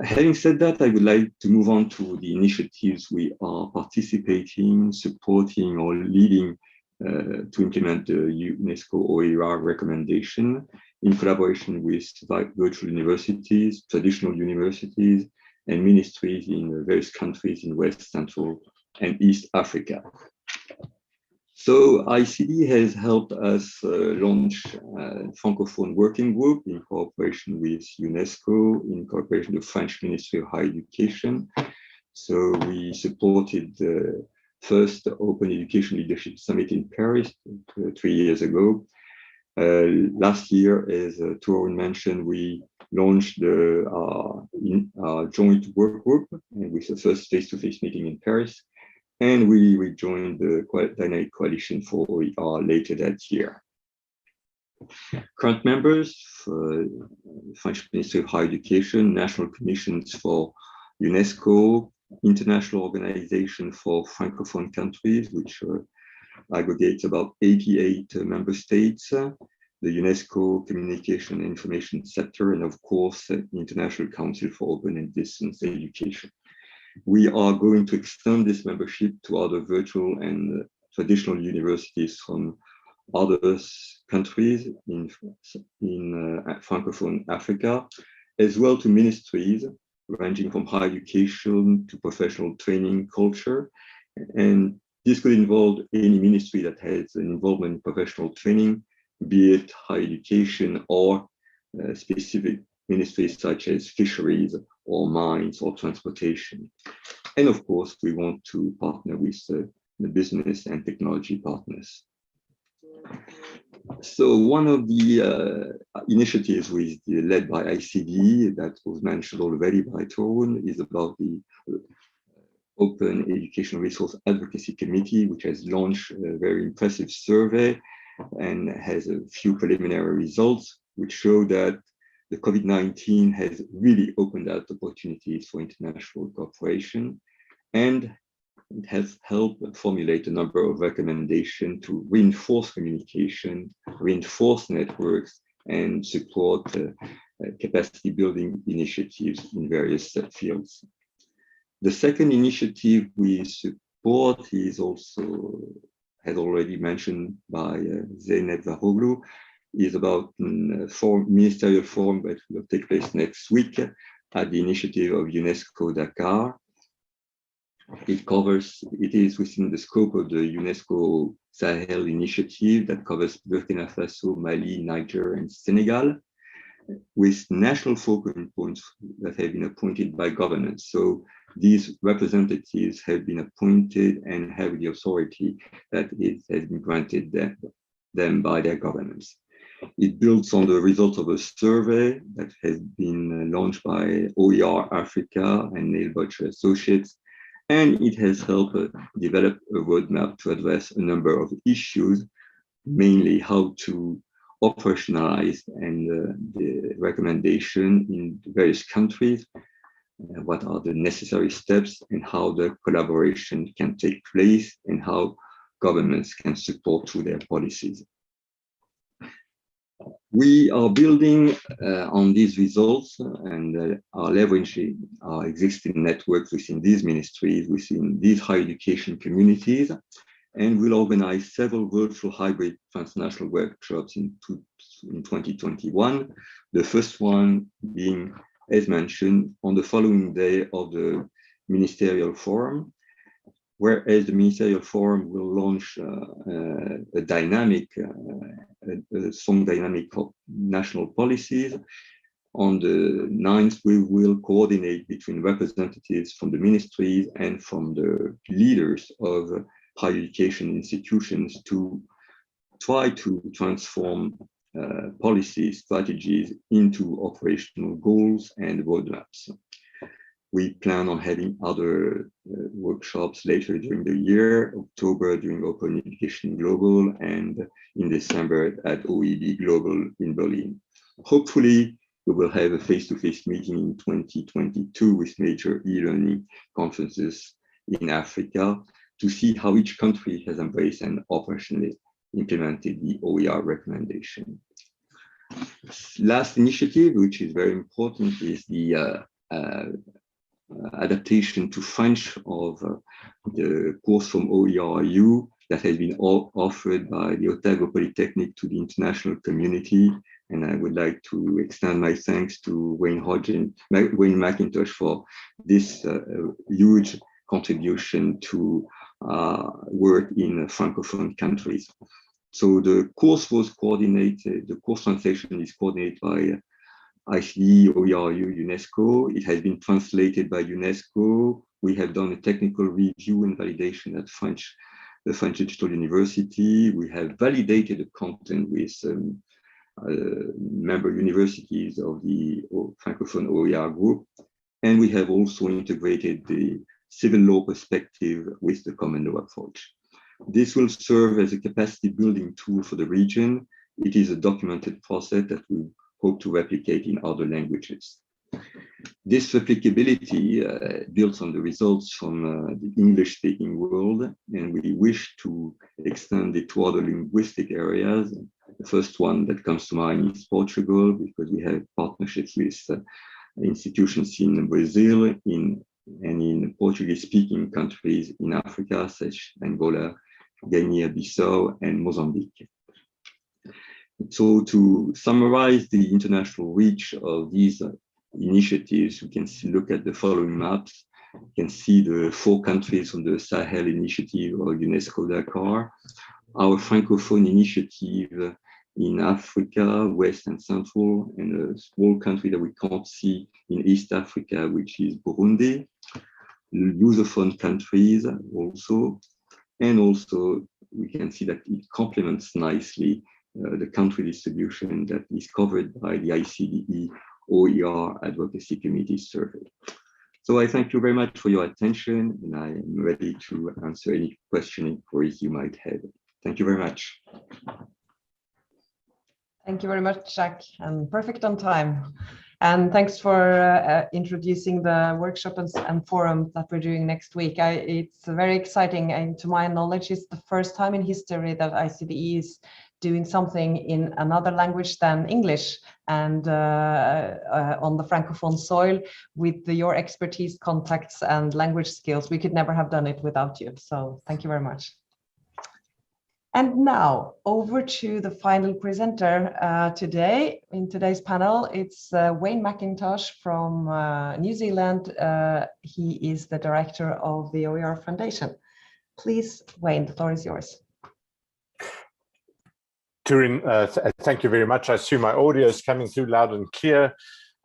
Having said that, I would like to move on to the initiatives we are participating, supporting, or leading to implement the UNESCO OER recommendation in collaboration with virtual universities, traditional universities, and ministries in various countries in West, Central, and East Africa. So ICDE has helped us launch a Francophone working group in cooperation with UNESCO, in cooperation with the French Ministry of Higher Education. So we supported the first Open Education Leadership Summit in Paris 3 years ago. Last year, as Torin mentioned, we launched our joint work group with the first face-to-face meeting in Paris. And we joined the Dynamic Coalition for OER later that year. Current members for French Ministry of Higher Education, National Commissions for UNESCO, International Organization for Francophone Countries, which aggregates about 88 member states, the UNESCO Communication and Information Sector, and of course, the International Council for Open and Distance Education. We are going to extend this membership to other virtual and traditional universities from other countries in Francophone Africa, as well to ministries ranging from higher education to professional training culture. And this could involve any ministry that has an involvement in professional training, be it higher education or specific ministries such as fisheries or mines or transportation. And of course, we want to partner with the business and technology partners. So one of the initiatives led by ICDE that was mentioned already by Torun is about the Open Educational Resource Advocacy Committee, which has launched a very impressive survey and has a few preliminary results, which show that the COVID-19 has really opened up opportunities for international cooperation, and it has helped formulate a number of recommendations to reinforce communication, reinforce networks, and support capacity building initiatives in various fields. The second initiative we support is also, as already mentioned by Mizzena Ferroglo, is about ministerial forum that will take place next week at the initiative of UNESCO Dakar. It is within the scope of the UNESCO Sahel initiative that covers Burkina Faso, Mali, Niger, and Senegal, with national focal points that have been appointed by governments. So these representatives have been appointed and have the authority that it has been granted them by their governments. It builds on the results of a survey that has been launched by OER Africa and Neil Butcher Associates, and it has helped develop a roadmap to address a number of issues, mainly how to operationalize the recommendation in various countries, what are the necessary steps, and how the collaboration can take place, and how governments can support through their policies. We are building on these results and are leveraging our existing networks within these ministries, within these higher education communities, and will organize several virtual hybrid transnational workshops in 2021. The first one being, as mentioned, on the following day of the Ministerial Forum, whereas the Ministerial Forum will launch a dynamic, a strong dynamic of national policies. On the 9th, we will coordinate between representatives from the ministries and from the leaders of higher education institutions to try to transform policy strategies into operational goals and roadmaps. We plan on having other workshops later during the year, October during Open Education Global, and in December at OEB Global in Berlin. Hopefully, we will have a face-to-face meeting in 2022 with major e-learning conferences in Africa to see how each country has embraced and operationally implemented the OER recommendation. Last initiative, which is very important, is the adaptation to French of the course from OER that has been offered by the Otago Polytechnic to the international community. And I would like to extend my thanks to Wayne McIntosh for this huge contribution to work in Francophone countries. So the course was coordinated, the course translation is coordinated by ICDE, OERU, UNESCO. It has been translated by UNESCO. We have done a technical review and validation at the French Digital University. We have validated the content with member universities of the Francophone OER group. And we have also integrated the civil law perspective with the common law approach. This will serve as a capacity building tool for the region. It is a documented process that we hope to replicate in other languages. This replicability builds on the results from the English-speaking world, and we wish to extend it to other linguistic areas. The first one that comes to mind is Portugal, because we have partnerships with institutions in Brazil and in Portuguese-speaking countries in Africa, such as Angola, Guinea-Bissau, and Mozambique. So to summarize the international reach of these initiatives, we can look at the following maps. You can see the 4 countries from the Sahel Initiative or UNESCO Dakar, our Francophone initiative in Africa, West and Central, and a small country that we can't see in East Africa, which is Burundi, Lusophone countries also, and also we can see that it complements nicely the country distribution that is covered by the ICDE OER Advocacy Committee survey. So I thank you very much for your attention, and I am ready to answer any questions you might have. Thank you very much. Thank you very much, Jacques, and perfect on time. And thanks for introducing the workshop and forum that we're doing next week. It's very exciting, and to my knowledge, it's the first time in history that ICDE is doing something in another language than English, and on the Francophone soil with your expertise, contacts, and language skills. We could never have done it without you. So thank you very much. And now over to the final presenter today in today's panel. It's Wayne McIntosh from New Zealand. He is the director of the OER Foundation. Please, Wayne, the floor is yours. Turin, thank you very much. I assume my audio is coming through loud and clear.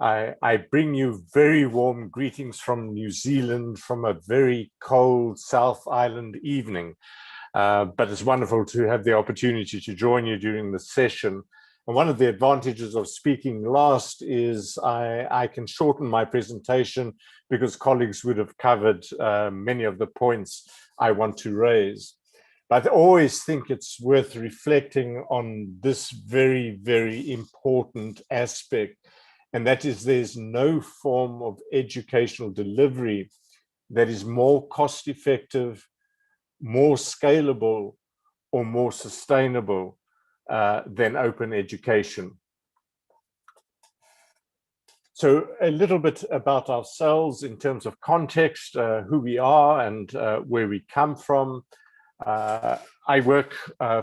I bring you very warm greetings from New Zealand from a very cold South Island evening. But it's wonderful to have the opportunity to join you during the session. And one of the advantages of speaking last is I can shorten my presentation because colleagues would have covered many of the points I want to raise. But I always think it's worth reflecting on this very, very important aspect, and that is there's no form of educational delivery that is more cost-effective, more scalable, or more sustainable than open education. So a little bit about ourselves in terms of context, who we are and where we come from. I work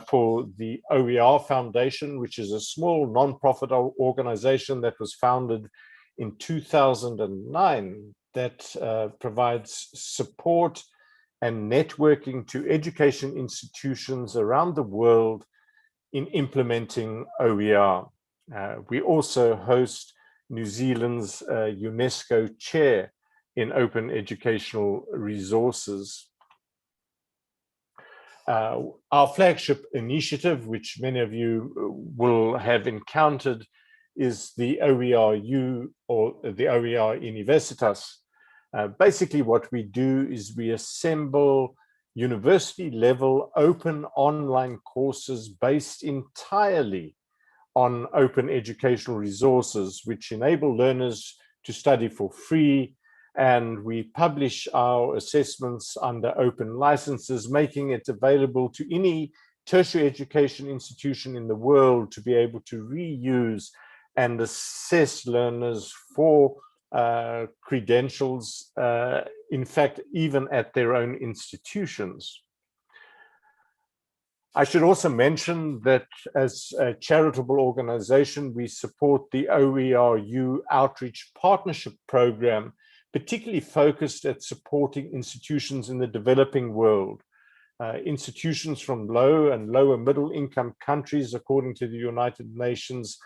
for the OER Foundation, which is a small non-profit organization that was founded in 2009 that provides support and networking to education institutions around the world in implementing OER. We also host New Zealand's UNESCO Chair in Open Educational Resources. Our flagship initiative, which many of you will have encountered, is the OERU, or the OER Universitas. Basically, what we do is we assemble university-level open online courses based entirely on open educational resources, which enable learners to study for free. And we publish our assessments under open licenses, making it available to any tertiary education institution in the world to be able to reuse and assess learners for credentials, in fact, even at their own institutions. I should also mention that as a charitable organization, we support the OERU Outreach Partnership Program, particularly focused at supporting institutions in the developing world. Institutions from low and lower middle income countries, according to the United Nations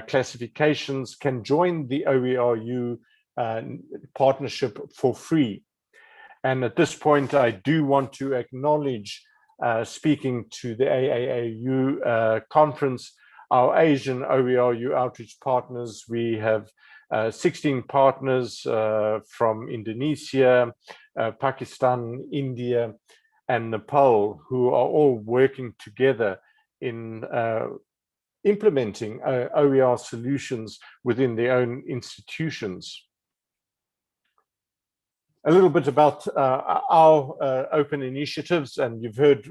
classifications, can join the OERU partnership for free. And at this point, I do want to acknowledge, speaking to the AAOU conference, our Asian OERU outreach partners. We have 16 partners from Indonesia, Pakistan, India, and Nepal, who are all working together in implementing OER solutions within their own institutions. A little bit about our open initiatives, and you've heard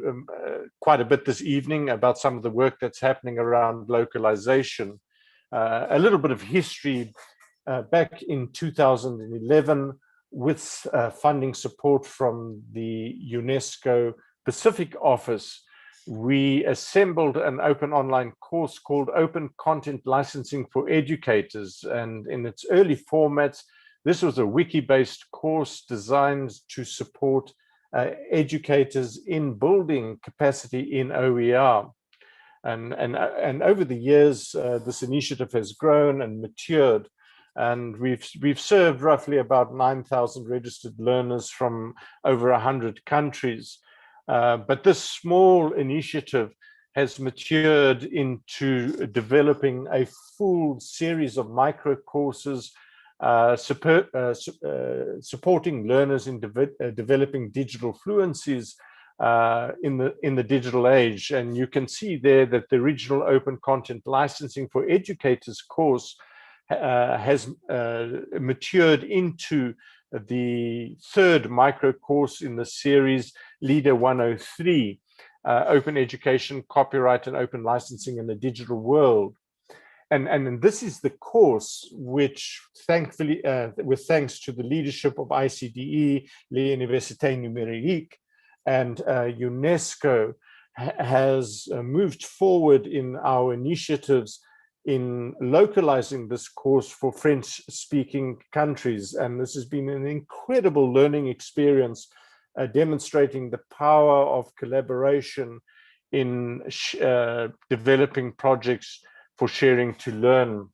quite a bit this evening about some of the work that's happening around localization. A little bit of history. Back in 2011, with funding support from the UNESCO Pacific Office, we assembled an open online course called Open Content Licensing for Educators. And in its early formats, this was a wiki-based course designed to support educators in building capacity in OER. And over the years, this initiative has grown and matured. And we've served roughly about 9,000 registered learners from over 100 countries. But this small initiative has matured into developing a full series of micro courses supporting learners in developing digital fluencies in the digital age. And you can see there that the original Open Content Licensing for Educators course has matured into the third micro course in the series, Leader 103, Open Education, Copyright and Open Licensing in the Digital World. And this is the course which, thankfully, with thanks to the leadership of ICDE, l'Université Numérique, and UNESCO, has moved forward in our initiatives in localizing this course for French-speaking countries. And this has been an incredible learning experience, demonstrating the power of collaboration in developing projects for sharing to learn.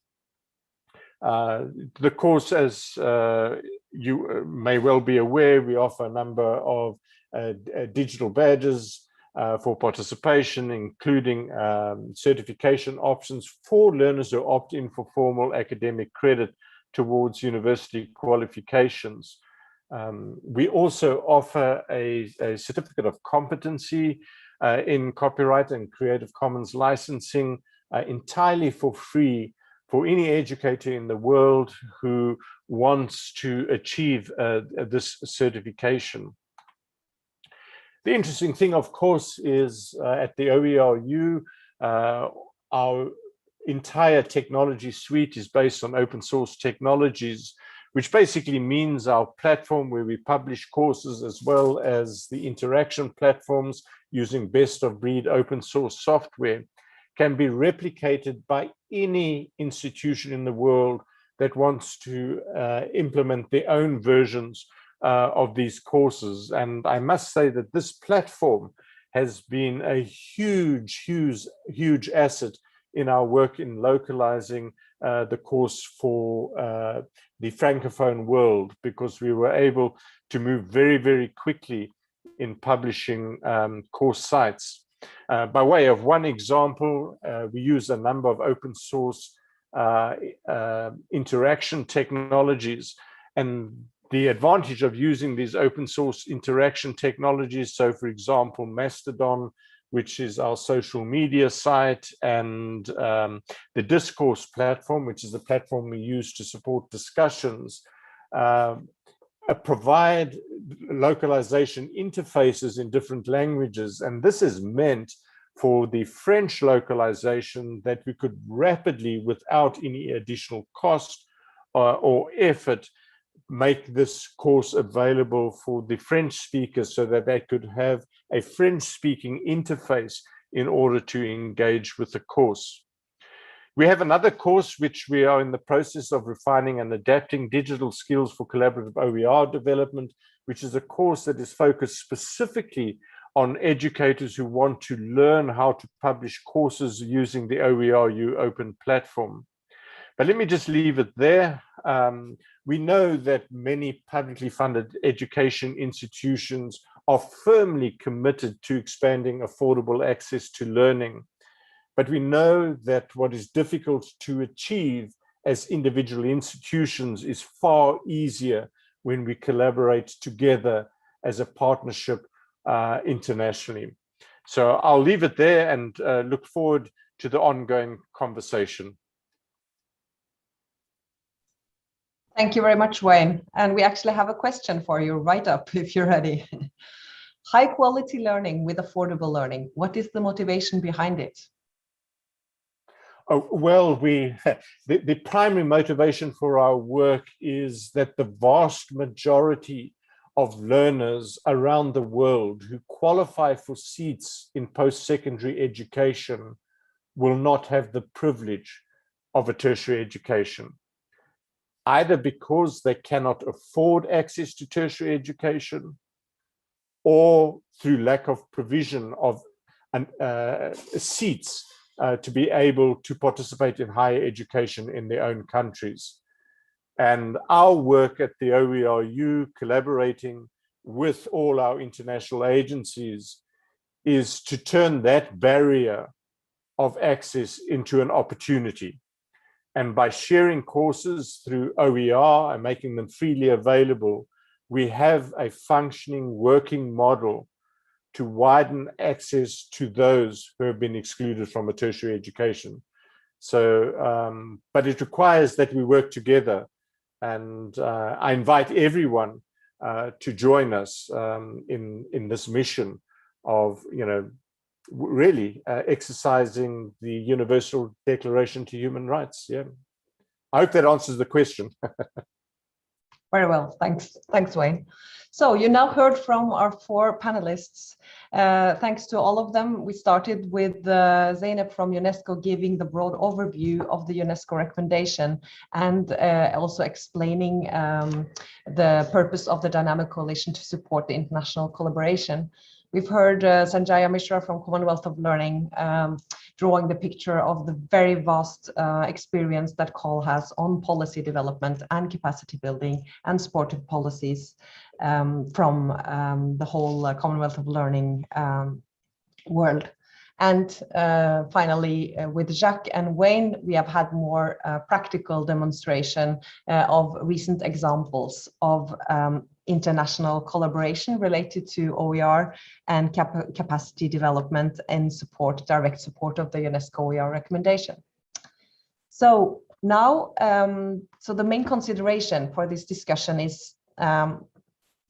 The course, as you may well be aware, we offer a number of digital badges for participation, including certification options for learners who opt in for formal academic credit towards university qualifications. We also offer a certificate of competency in copyright and Creative Commons licensing entirely for free for any educator in the world who wants to achieve this certification. The interesting thing, of course, is at the OERU, our entire technology suite is based on open source technologies, which basically means our platform where we publish courses as well as the interaction platforms using best of breed open source software can be replicated by any institution in the world that wants to implement their own versions of these courses. And I must say that this platform has been a huge asset in our work in localizing the course for the Francophone world, because we were able to move very quickly in publishing course sites. By way of one example, we use a number of open source interaction technologies, and the advantage of using these open source interaction technologies, so for example, Mastodon, which is our social media site, and the Discourse platform, which is the platform we use to support discussions, provide localization interfaces in different languages. And this is meant for the French localization that we could rapidly, without any additional cost or effort, make this course available for the French speakers so that they could have a French-speaking interface in order to engage with the course. We have another course which we are in the process of refining and adapting, digital skills for collaborative OER development, which is a course that is focused specifically on educators who want to learn how to publish courses using the OERU open platform. But let me just leave it there. We know that many publicly funded education institutions are firmly committed to expanding affordable access to learning. But we know that what is difficult to achieve as individual institutions is far easier when we collaborate together as a partnership internationally. So I'll leave it there and look forward to the ongoing conversation. Thank you very much, Wayne. And we actually have a question for you right up if you're ready. High quality learning with affordable learning. What is the motivation behind it? Oh, well, the primary motivation for our work is that the vast majority of learners around the world who qualify for seats in post-secondary education will not have the privilege of a tertiary education, either because they cannot afford access to tertiary education or through lack of provision of seats to be able to participate in higher education in their own countries. And our work at the OERU, collaborating with all our international agencies, is to turn that barrier of access into an opportunity. And by sharing courses through OER and making them freely available, we have a functioning working model to widen access to those who have been excluded from a tertiary education. So, but it requires that we work together. And I invite everyone to join us in this mission of, really exercising the Universal Declaration to Human Rights. Yeah, I hope that answers the question. Very well, thanks, Wayne. So you now heard from our 4 panelists. Thanks to all of them. We started with Zeynep from UNESCO giving the broad overview of the UNESCO recommendation and also explaining the purpose of the dynamic coalition to support the international collaboration. We've heard Sanjaya Mishra from Commonwealth of Learning drawing the picture of the very vast experience that COL has on policy development and capacity building and supportive policies from the whole Commonwealth of Learning world. And finally, with Jacques and Wayne, we have had more practical demonstration of recent examples of international collaboration related to OER and capacity development and support, direct support of the UNESCO OER recommendation. So now, so the main consideration for this discussion is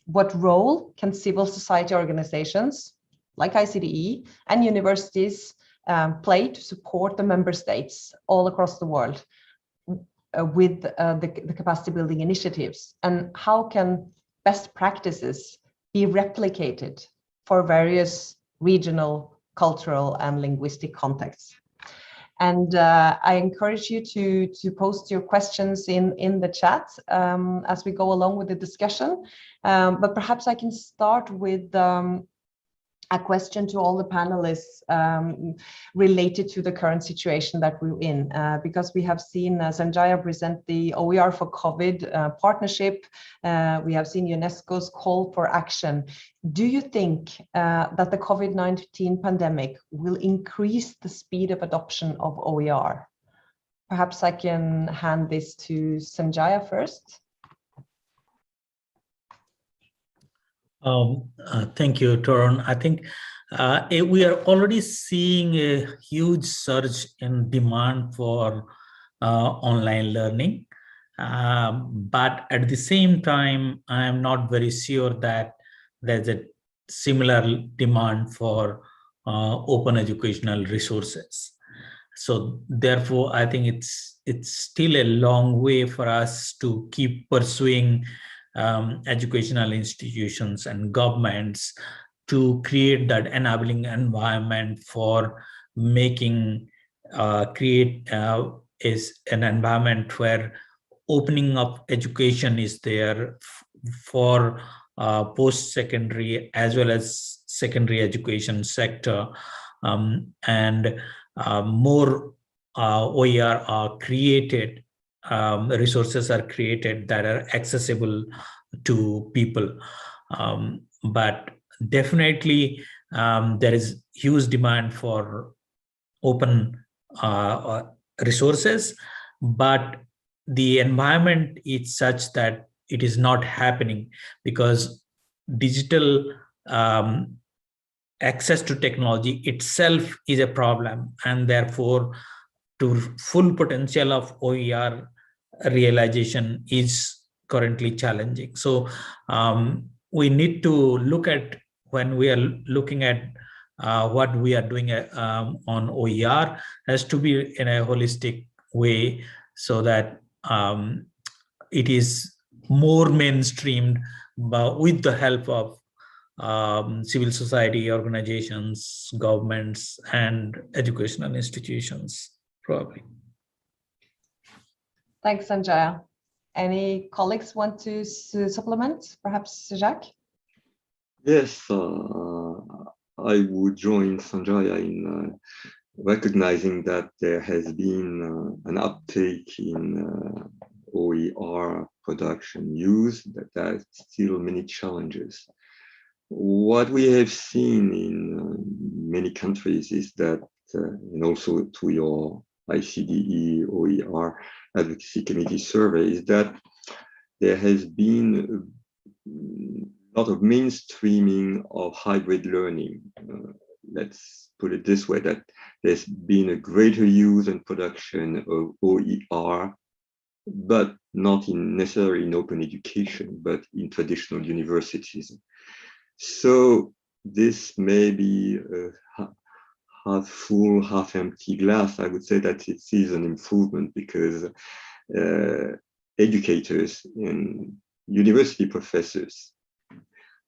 what role can civil society organizations like ICDE and universities play to support the member states all across the world with the capacity building initiatives, and how can best practices be replicated for various regional, cultural, and linguistic contexts. And I encourage you to post your questions in the chat as we go along with the discussion. But perhaps I can start with a question to all the panelists related to the current situation that we're in, because we have seen Sanjaya present the OER for COVID partnership. We have seen UNESCO's call for action. Do you think that the COVID-19 pandemic will increase the speed of adoption of OER? Perhaps I can hand this to Sanjaya first. Thank you, Torun. I think we are already seeing a huge surge in demand for online learning. But at the same time, I am not very sure that there's a similar demand for open educational resources. So therefore, I think it's still a long way for us to keep pursuing educational institutions and governments to create that enabling environment for making is an environment where opening up education is there for post-secondary as well as secondary education sector, and more OER are created, resources are created that are accessible to people. But definitely there is huge demand for open resources, but the environment is such that it is not happening because digital access to technology itself is a problem, and therefore to full potential of OER realization is currently challenging. So we need to look at, when we are looking at what we are doing on OER, has to be in a holistic way so that it is more mainstreamed with the help of civil society organizations, governments, and educational institutions, probably. Thanks, Sanjaya. Any colleagues want to supplement? Perhaps Jacques? Yes, I would join Sanjaya in recognizing that there has been an uptake in OER production use, that there are still many challenges. What we have seen in many countries is that, and also to your ICDE OER Advocacy Committee survey, is that there has been a lot of mainstreaming of hybrid learning. Let's put it this way, that there's been a greater use and production of OER, but not necessarily in open education, but in traditional universities. So this may be a half full, half empty glass. I would say that it is an improvement because educators and university professors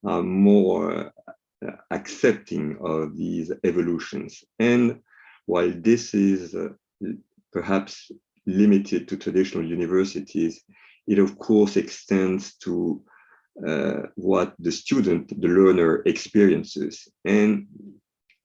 are more accepting of these evolutions. And while this is perhaps limited to traditional universities, it of course extends to what the student, the learner experiences. And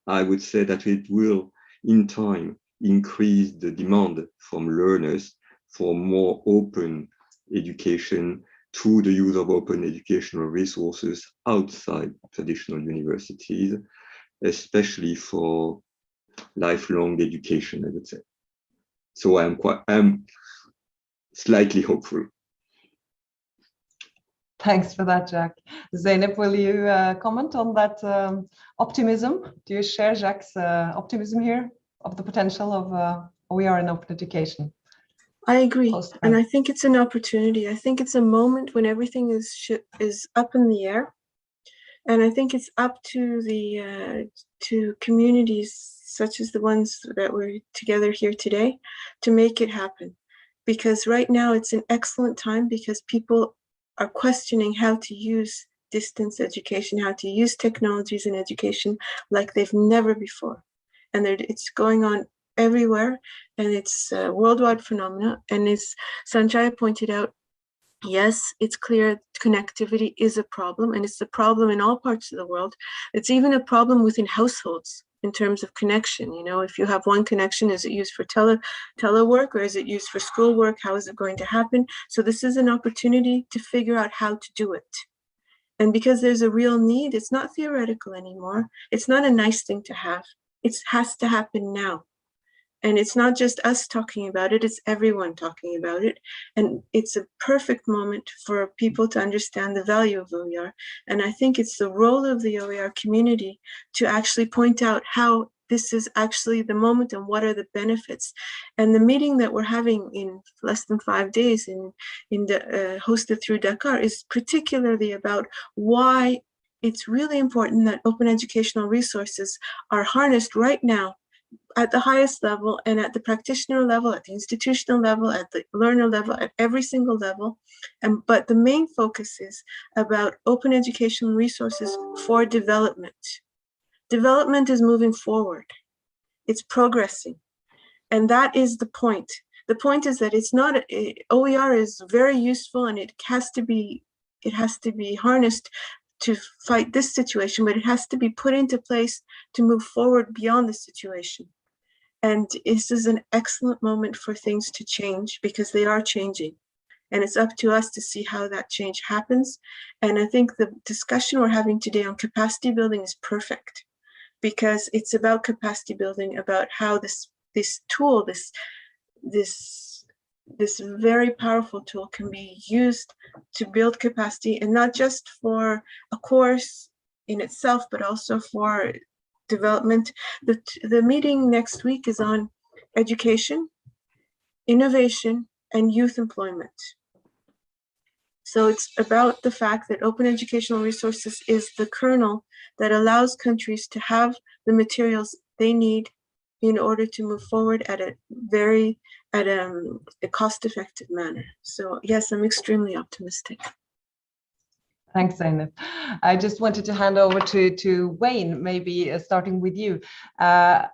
I would say that it will, in time, increase the demand from learners for more open education through the use of open educational resources outside traditional universities, especially for lifelong education, I would say. So I'm slightly hopeful. Thanks for that, Jacques. Zeynep, will you comment on that optimism? Do you share Jacques' optimism here of the potential of OER in open education? I agree, and I think it's an opportunity. I think it's a moment when everything is up in the air, and I think it's up to the to communities such as the ones that we're together here today to make it happen. because right now it's an excellent time because people are questioning how to use distance education, how to use technologies in education like they've never before. And it's going on everywhere, and it's a worldwide phenomena. And as Sanjaya pointed out, yes, it's clear connectivity is a problem, and it's a problem in all parts of the world. It's even a problem within households in terms of connection. You know, if you have one connection, is it used for telework or is it used for schoolwork? How is it going to happen? So this is an opportunity to figure out how to do it. And because there's a real need, it's not theoretical anymore. It's not a nice thing to have. It has to happen now. And it's not just us talking about it, it's everyone talking about it. And it's a perfect moment for people to understand the value of OER. And I think it's the role of the OER community to actually point out how this is actually the moment and what are the benefits. And the meeting that we're having in less than 5 days hosted through Dakar is particularly about why it's really important that open educational resources are harnessed right now at the highest level and at the practitioner level, at the institutional level, at the learner level, at every single level. But the main focus is about open educational resources for development. Development is moving forward. It's progressing. And that is the point. The point is that it's not, OER is very useful and it has to be harnessed to fight this situation, but it has to be put into place to move forward beyond the situation. And this is an excellent moment for things to change because they are changing. And it's up to us to see how that change happens. And I think the discussion we're having today on capacity building is perfect because it's about capacity building, about how this tool, this very powerful tool can be used to build capacity, and not just for a course in itself, but also for development. The meeting next week is on education, innovation, and youth employment. So it's about the fact that open educational resources is the kernel that allows countries to have the materials they need in order to move forward at a cost-effective manner. So yes, I'm extremely optimistic. Thanks, Zainab. I just wanted to hand over to Wayne, maybe starting with you. What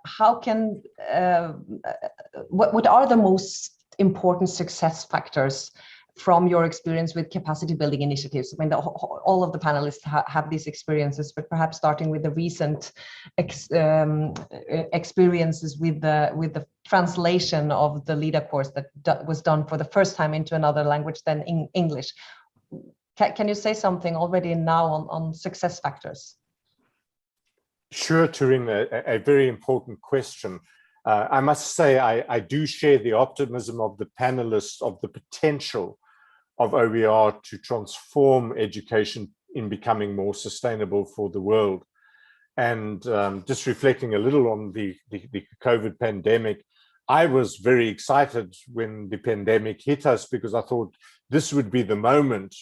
are the most important success factors from your experience with capacity building initiatives? I mean, all of the panelists have these experiences, but perhaps starting with the recent experiences with the translation of the LIDA course that was done for the first time into another language than English. Can you say something already now on success factors? Sure, Turing, a very important question. I must say I do share the optimism of the panelists of the potential of OER to transform education in becoming more sustainable for the world. And just reflecting a little on the COVID pandemic, I was very excited when the pandemic hit us because I thought this would be the moment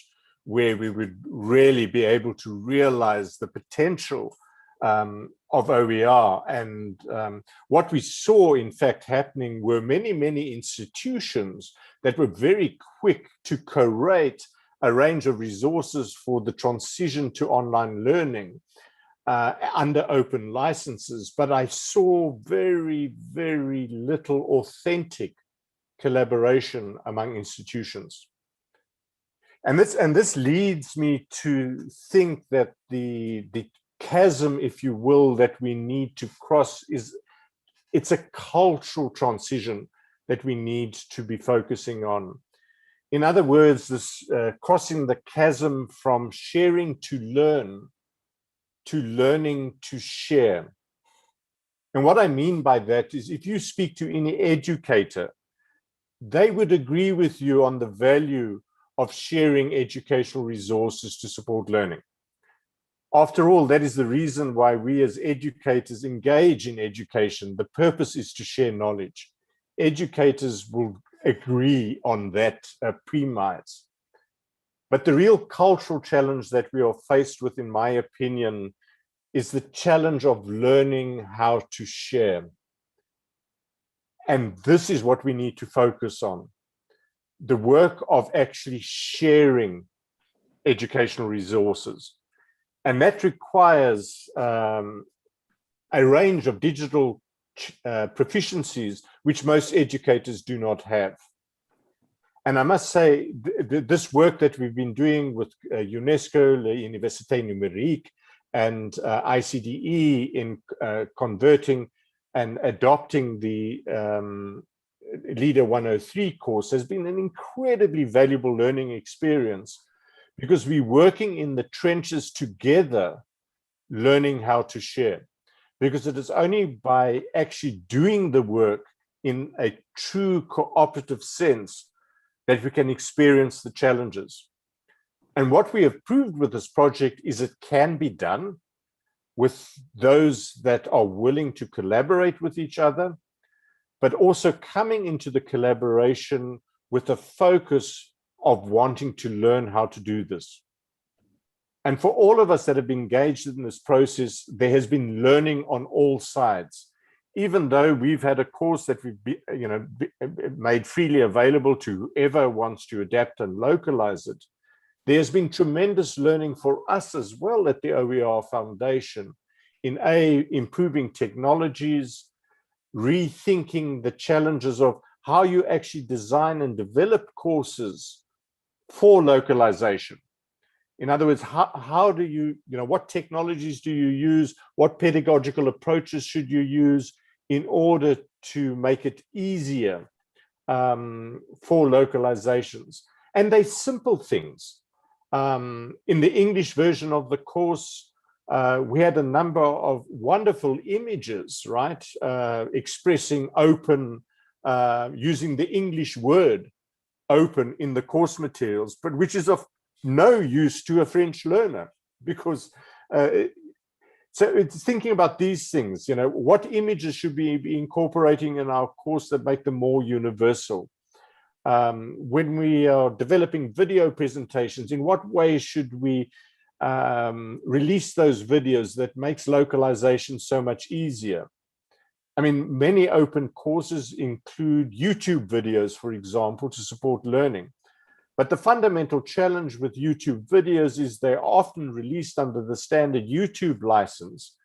where we would really be able to realize the potential of OER. And what we saw, in fact, happening were many institutions that were very quick to curate a range of resources for the transition to online learning under open licenses. But I saw very little authentic collaboration among institutions. And this leads me to think that the chasm, if you will, that we need to cross it's a cultural transition that we need to be focusing on. In other words, this crossing the chasm from sharing to learn to learning to share. And what I mean by that is if you speak to any educator, they would agree with you on the value of sharing educational resources to support learning. After all, that is the reason why we as educators engage in education. The purpose is to share knowledge. Educators will agree on that premise. But the real cultural challenge that we are faced with, in my opinion, is the challenge of learning how to share. And this is what we need to focus on. the work of actually sharing educational resources. And that requires a range of digital proficiencies which most educators do not have. And I must say, this work that we've been doing with UNESCO, Université Numérique, and ICDE in converting and adopting the Leader 103 course has been an incredibly valuable learning experience, because we're working in the trenches together, learning how to share. Because it is only by actually doing the work in a true cooperative sense that we can experience the challenges. And what we have proved with this project is it can be done with those that are willing to collaborate with each other, but also coming into the collaboration with a focus of wanting to learn how to do this. And for all of us that have been engaged in this process, there has been learning on all sides. Even though we've had a course that we've made freely available to whoever wants to adapt and localize it, there's been tremendous learning for us as well at the OER Foundation in improving technologies, rethinking the challenges of how you actually design and develop courses for localization. In other words, how do you, what technologies do you use? What pedagogical approaches should you use in order to make it easier for localizations? And they're simple things. In the English version of the course, we had a number of wonderful images, right? Expressing open, using the English word open in the course materials, but which is of no use to a French learner, because so it's thinking about these things, what images should we be incorporating in our course that make them more universal? When we are developing video presentations, in what way should we release those videos that makes localization so much easier? I mean, many open courses include YouTube videos, for example, to support learning. But the fundamental challenge with YouTube videos is they're often released under the standard YouTube license,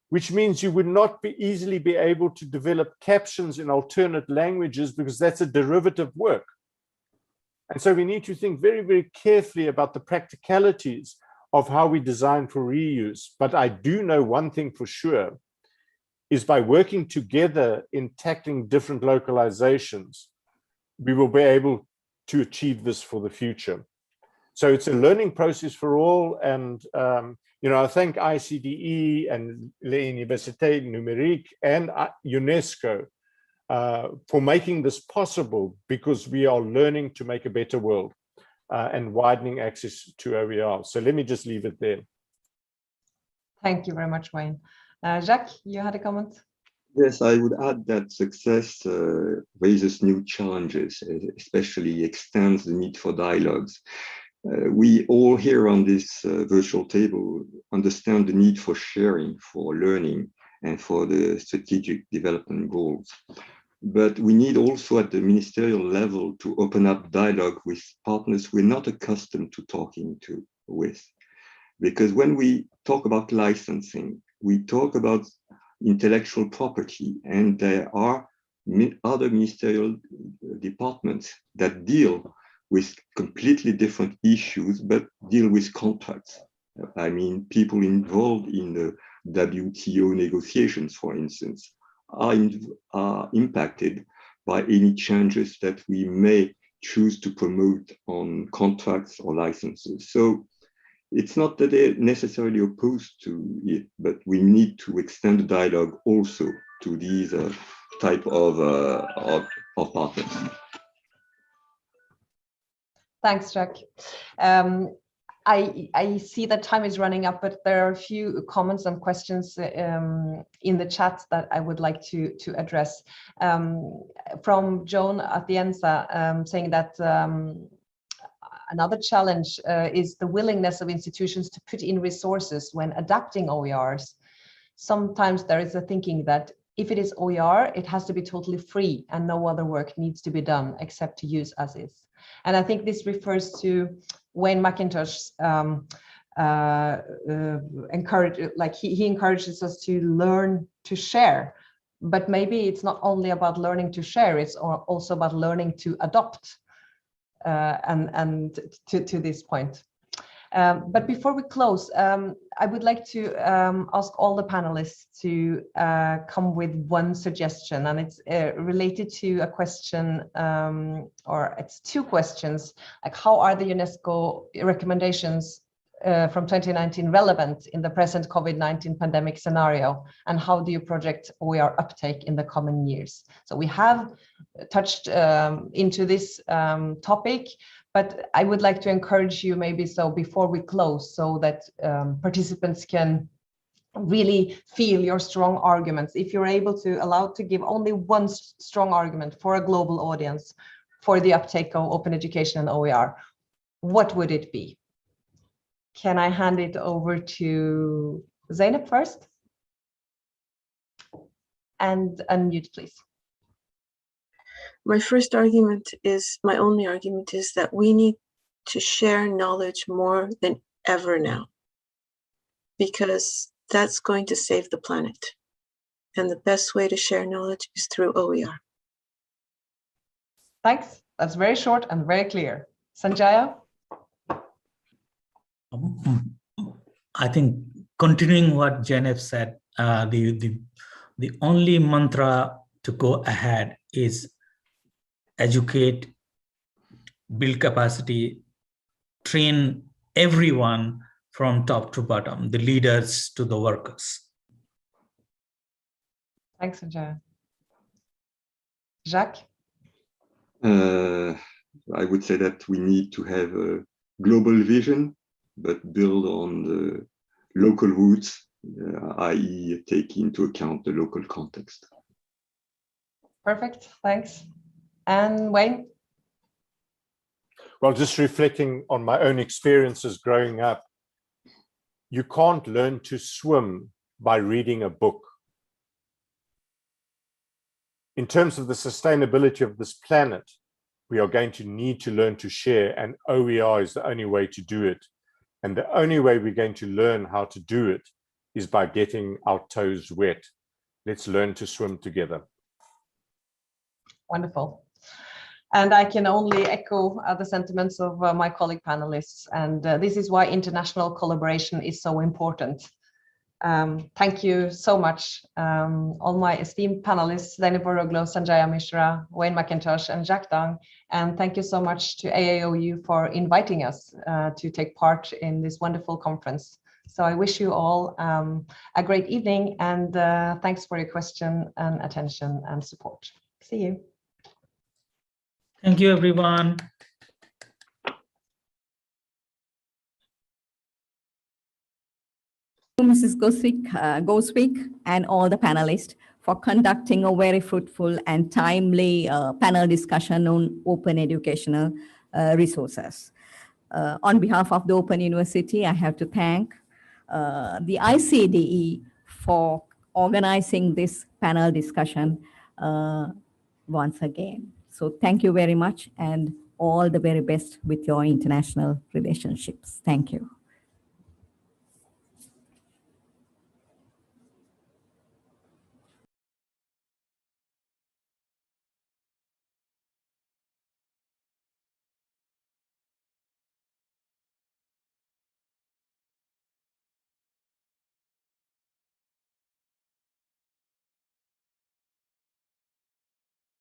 which means you would not easily be able to develop captions in alternate languages, because that's a derivative work. And so we need to think very, very carefully about the practicalities of how we design for reuse. But I do know one thing for sure, is by working together in tackling different localizations, we will be able to achieve this for the future. So it's a learning process for all. And, I thank ICDE and Université Numérique and UNESCO for making this possible, because we are learning to make a better world and widening access to OER. So let me just leave it there. Thank you very much, Wayne. Jacques, you had a comment? Yes, I would add that success raises new challenges, especially extends the need for dialogues. We all here on this virtual table understand the need for sharing, for learning, and for the strategic development goals. But we need also at the ministerial level to open up dialogue with partners we're not accustomed to talking with. Because when we talk about licensing, we talk about intellectual property, and there are other ministerial departments that deal with completely different issues, but deal with contracts. I mean, people involved in the WTO negotiations, for instance, are impacted by any changes that we may choose to promote on contracts or licenses. So it's not that they're necessarily opposed to it, but we need to extend the dialogue also to these type of partners. Thanks, Jack. I see that time is running up, but there are a few comments and questions in the chat that I would like to address. From Joan Atienza, saying that another challenge is the willingness of institutions to put in resources when adapting OERs. Sometimes there is a thinking that if it is OER, it has to be totally free and no other work needs to be done except to use as is. And I think this refers to Wayne McIntosh's he encourages us to learn to share, but maybe it's not only about learning to share, it's also about learning to adopt, and to this point. But before we close, I would like to ask all the panelists to come with one suggestion, and it's related to a question, or it's two questions, like how are the UNESCO recommendations from 2019 relevant in the present COVID-19 pandemic scenario, and how do you project OER uptake in the coming years? So we have touched into this topic, but I would like to encourage you maybe so before we close, so that participants can really feel your strong arguments. If you're able to allow to give only one strong argument for a global audience for the uptake of open education and OER, what would it be? Can I hand it over to Zeynep first? And unmute, please. My first argument is, my only argument is that we need to share knowledge more than ever now, because that's going to save the planet. And the best way to share knowledge is through OER. Thanks. That's very short and very clear. Sanjaya? I think continuing what Zeynep said, the only mantra to go ahead is educate, build capacity, train everyone from top to bottom, the leaders to the workers. Thanks, Sanjaya. Jacques? I would say that we need to have a global vision, but build on the local roots, i.e. take into account the local context. Perfect, thanks. And Wayne? Well, just reflecting on my own experiences growing up, you can't learn to swim by reading a book. In terms of the sustainability of this planet, we are going to need to learn to share, and OER is the only way to do it. And the only way we're going to learn how to do it is by getting our toes wet. Let's learn to swim together. Wonderful. And I can only echo the sentiments of my colleague panelists. And this is why international collaboration is so important. Thank you so much, all my esteemed panelists, Mizzena Ferroglo, Sanjaya Mishra, Wayne McIntosh, and Jacques Dang. And thank you so much to AAOU for inviting us to take part in this wonderful conference. So I wish you all a great evening, and thanks for your question and attention and support. See you. Thank you, everyone. Mrs. Goswick and all the panelists for conducting a very fruitful and timely panel discussion on open educational resources. On behalf of the Open University, I have to thank the ICDE for organizing this panel discussion once again. So thank you very much, and all the very best with your international relationships. Thank you.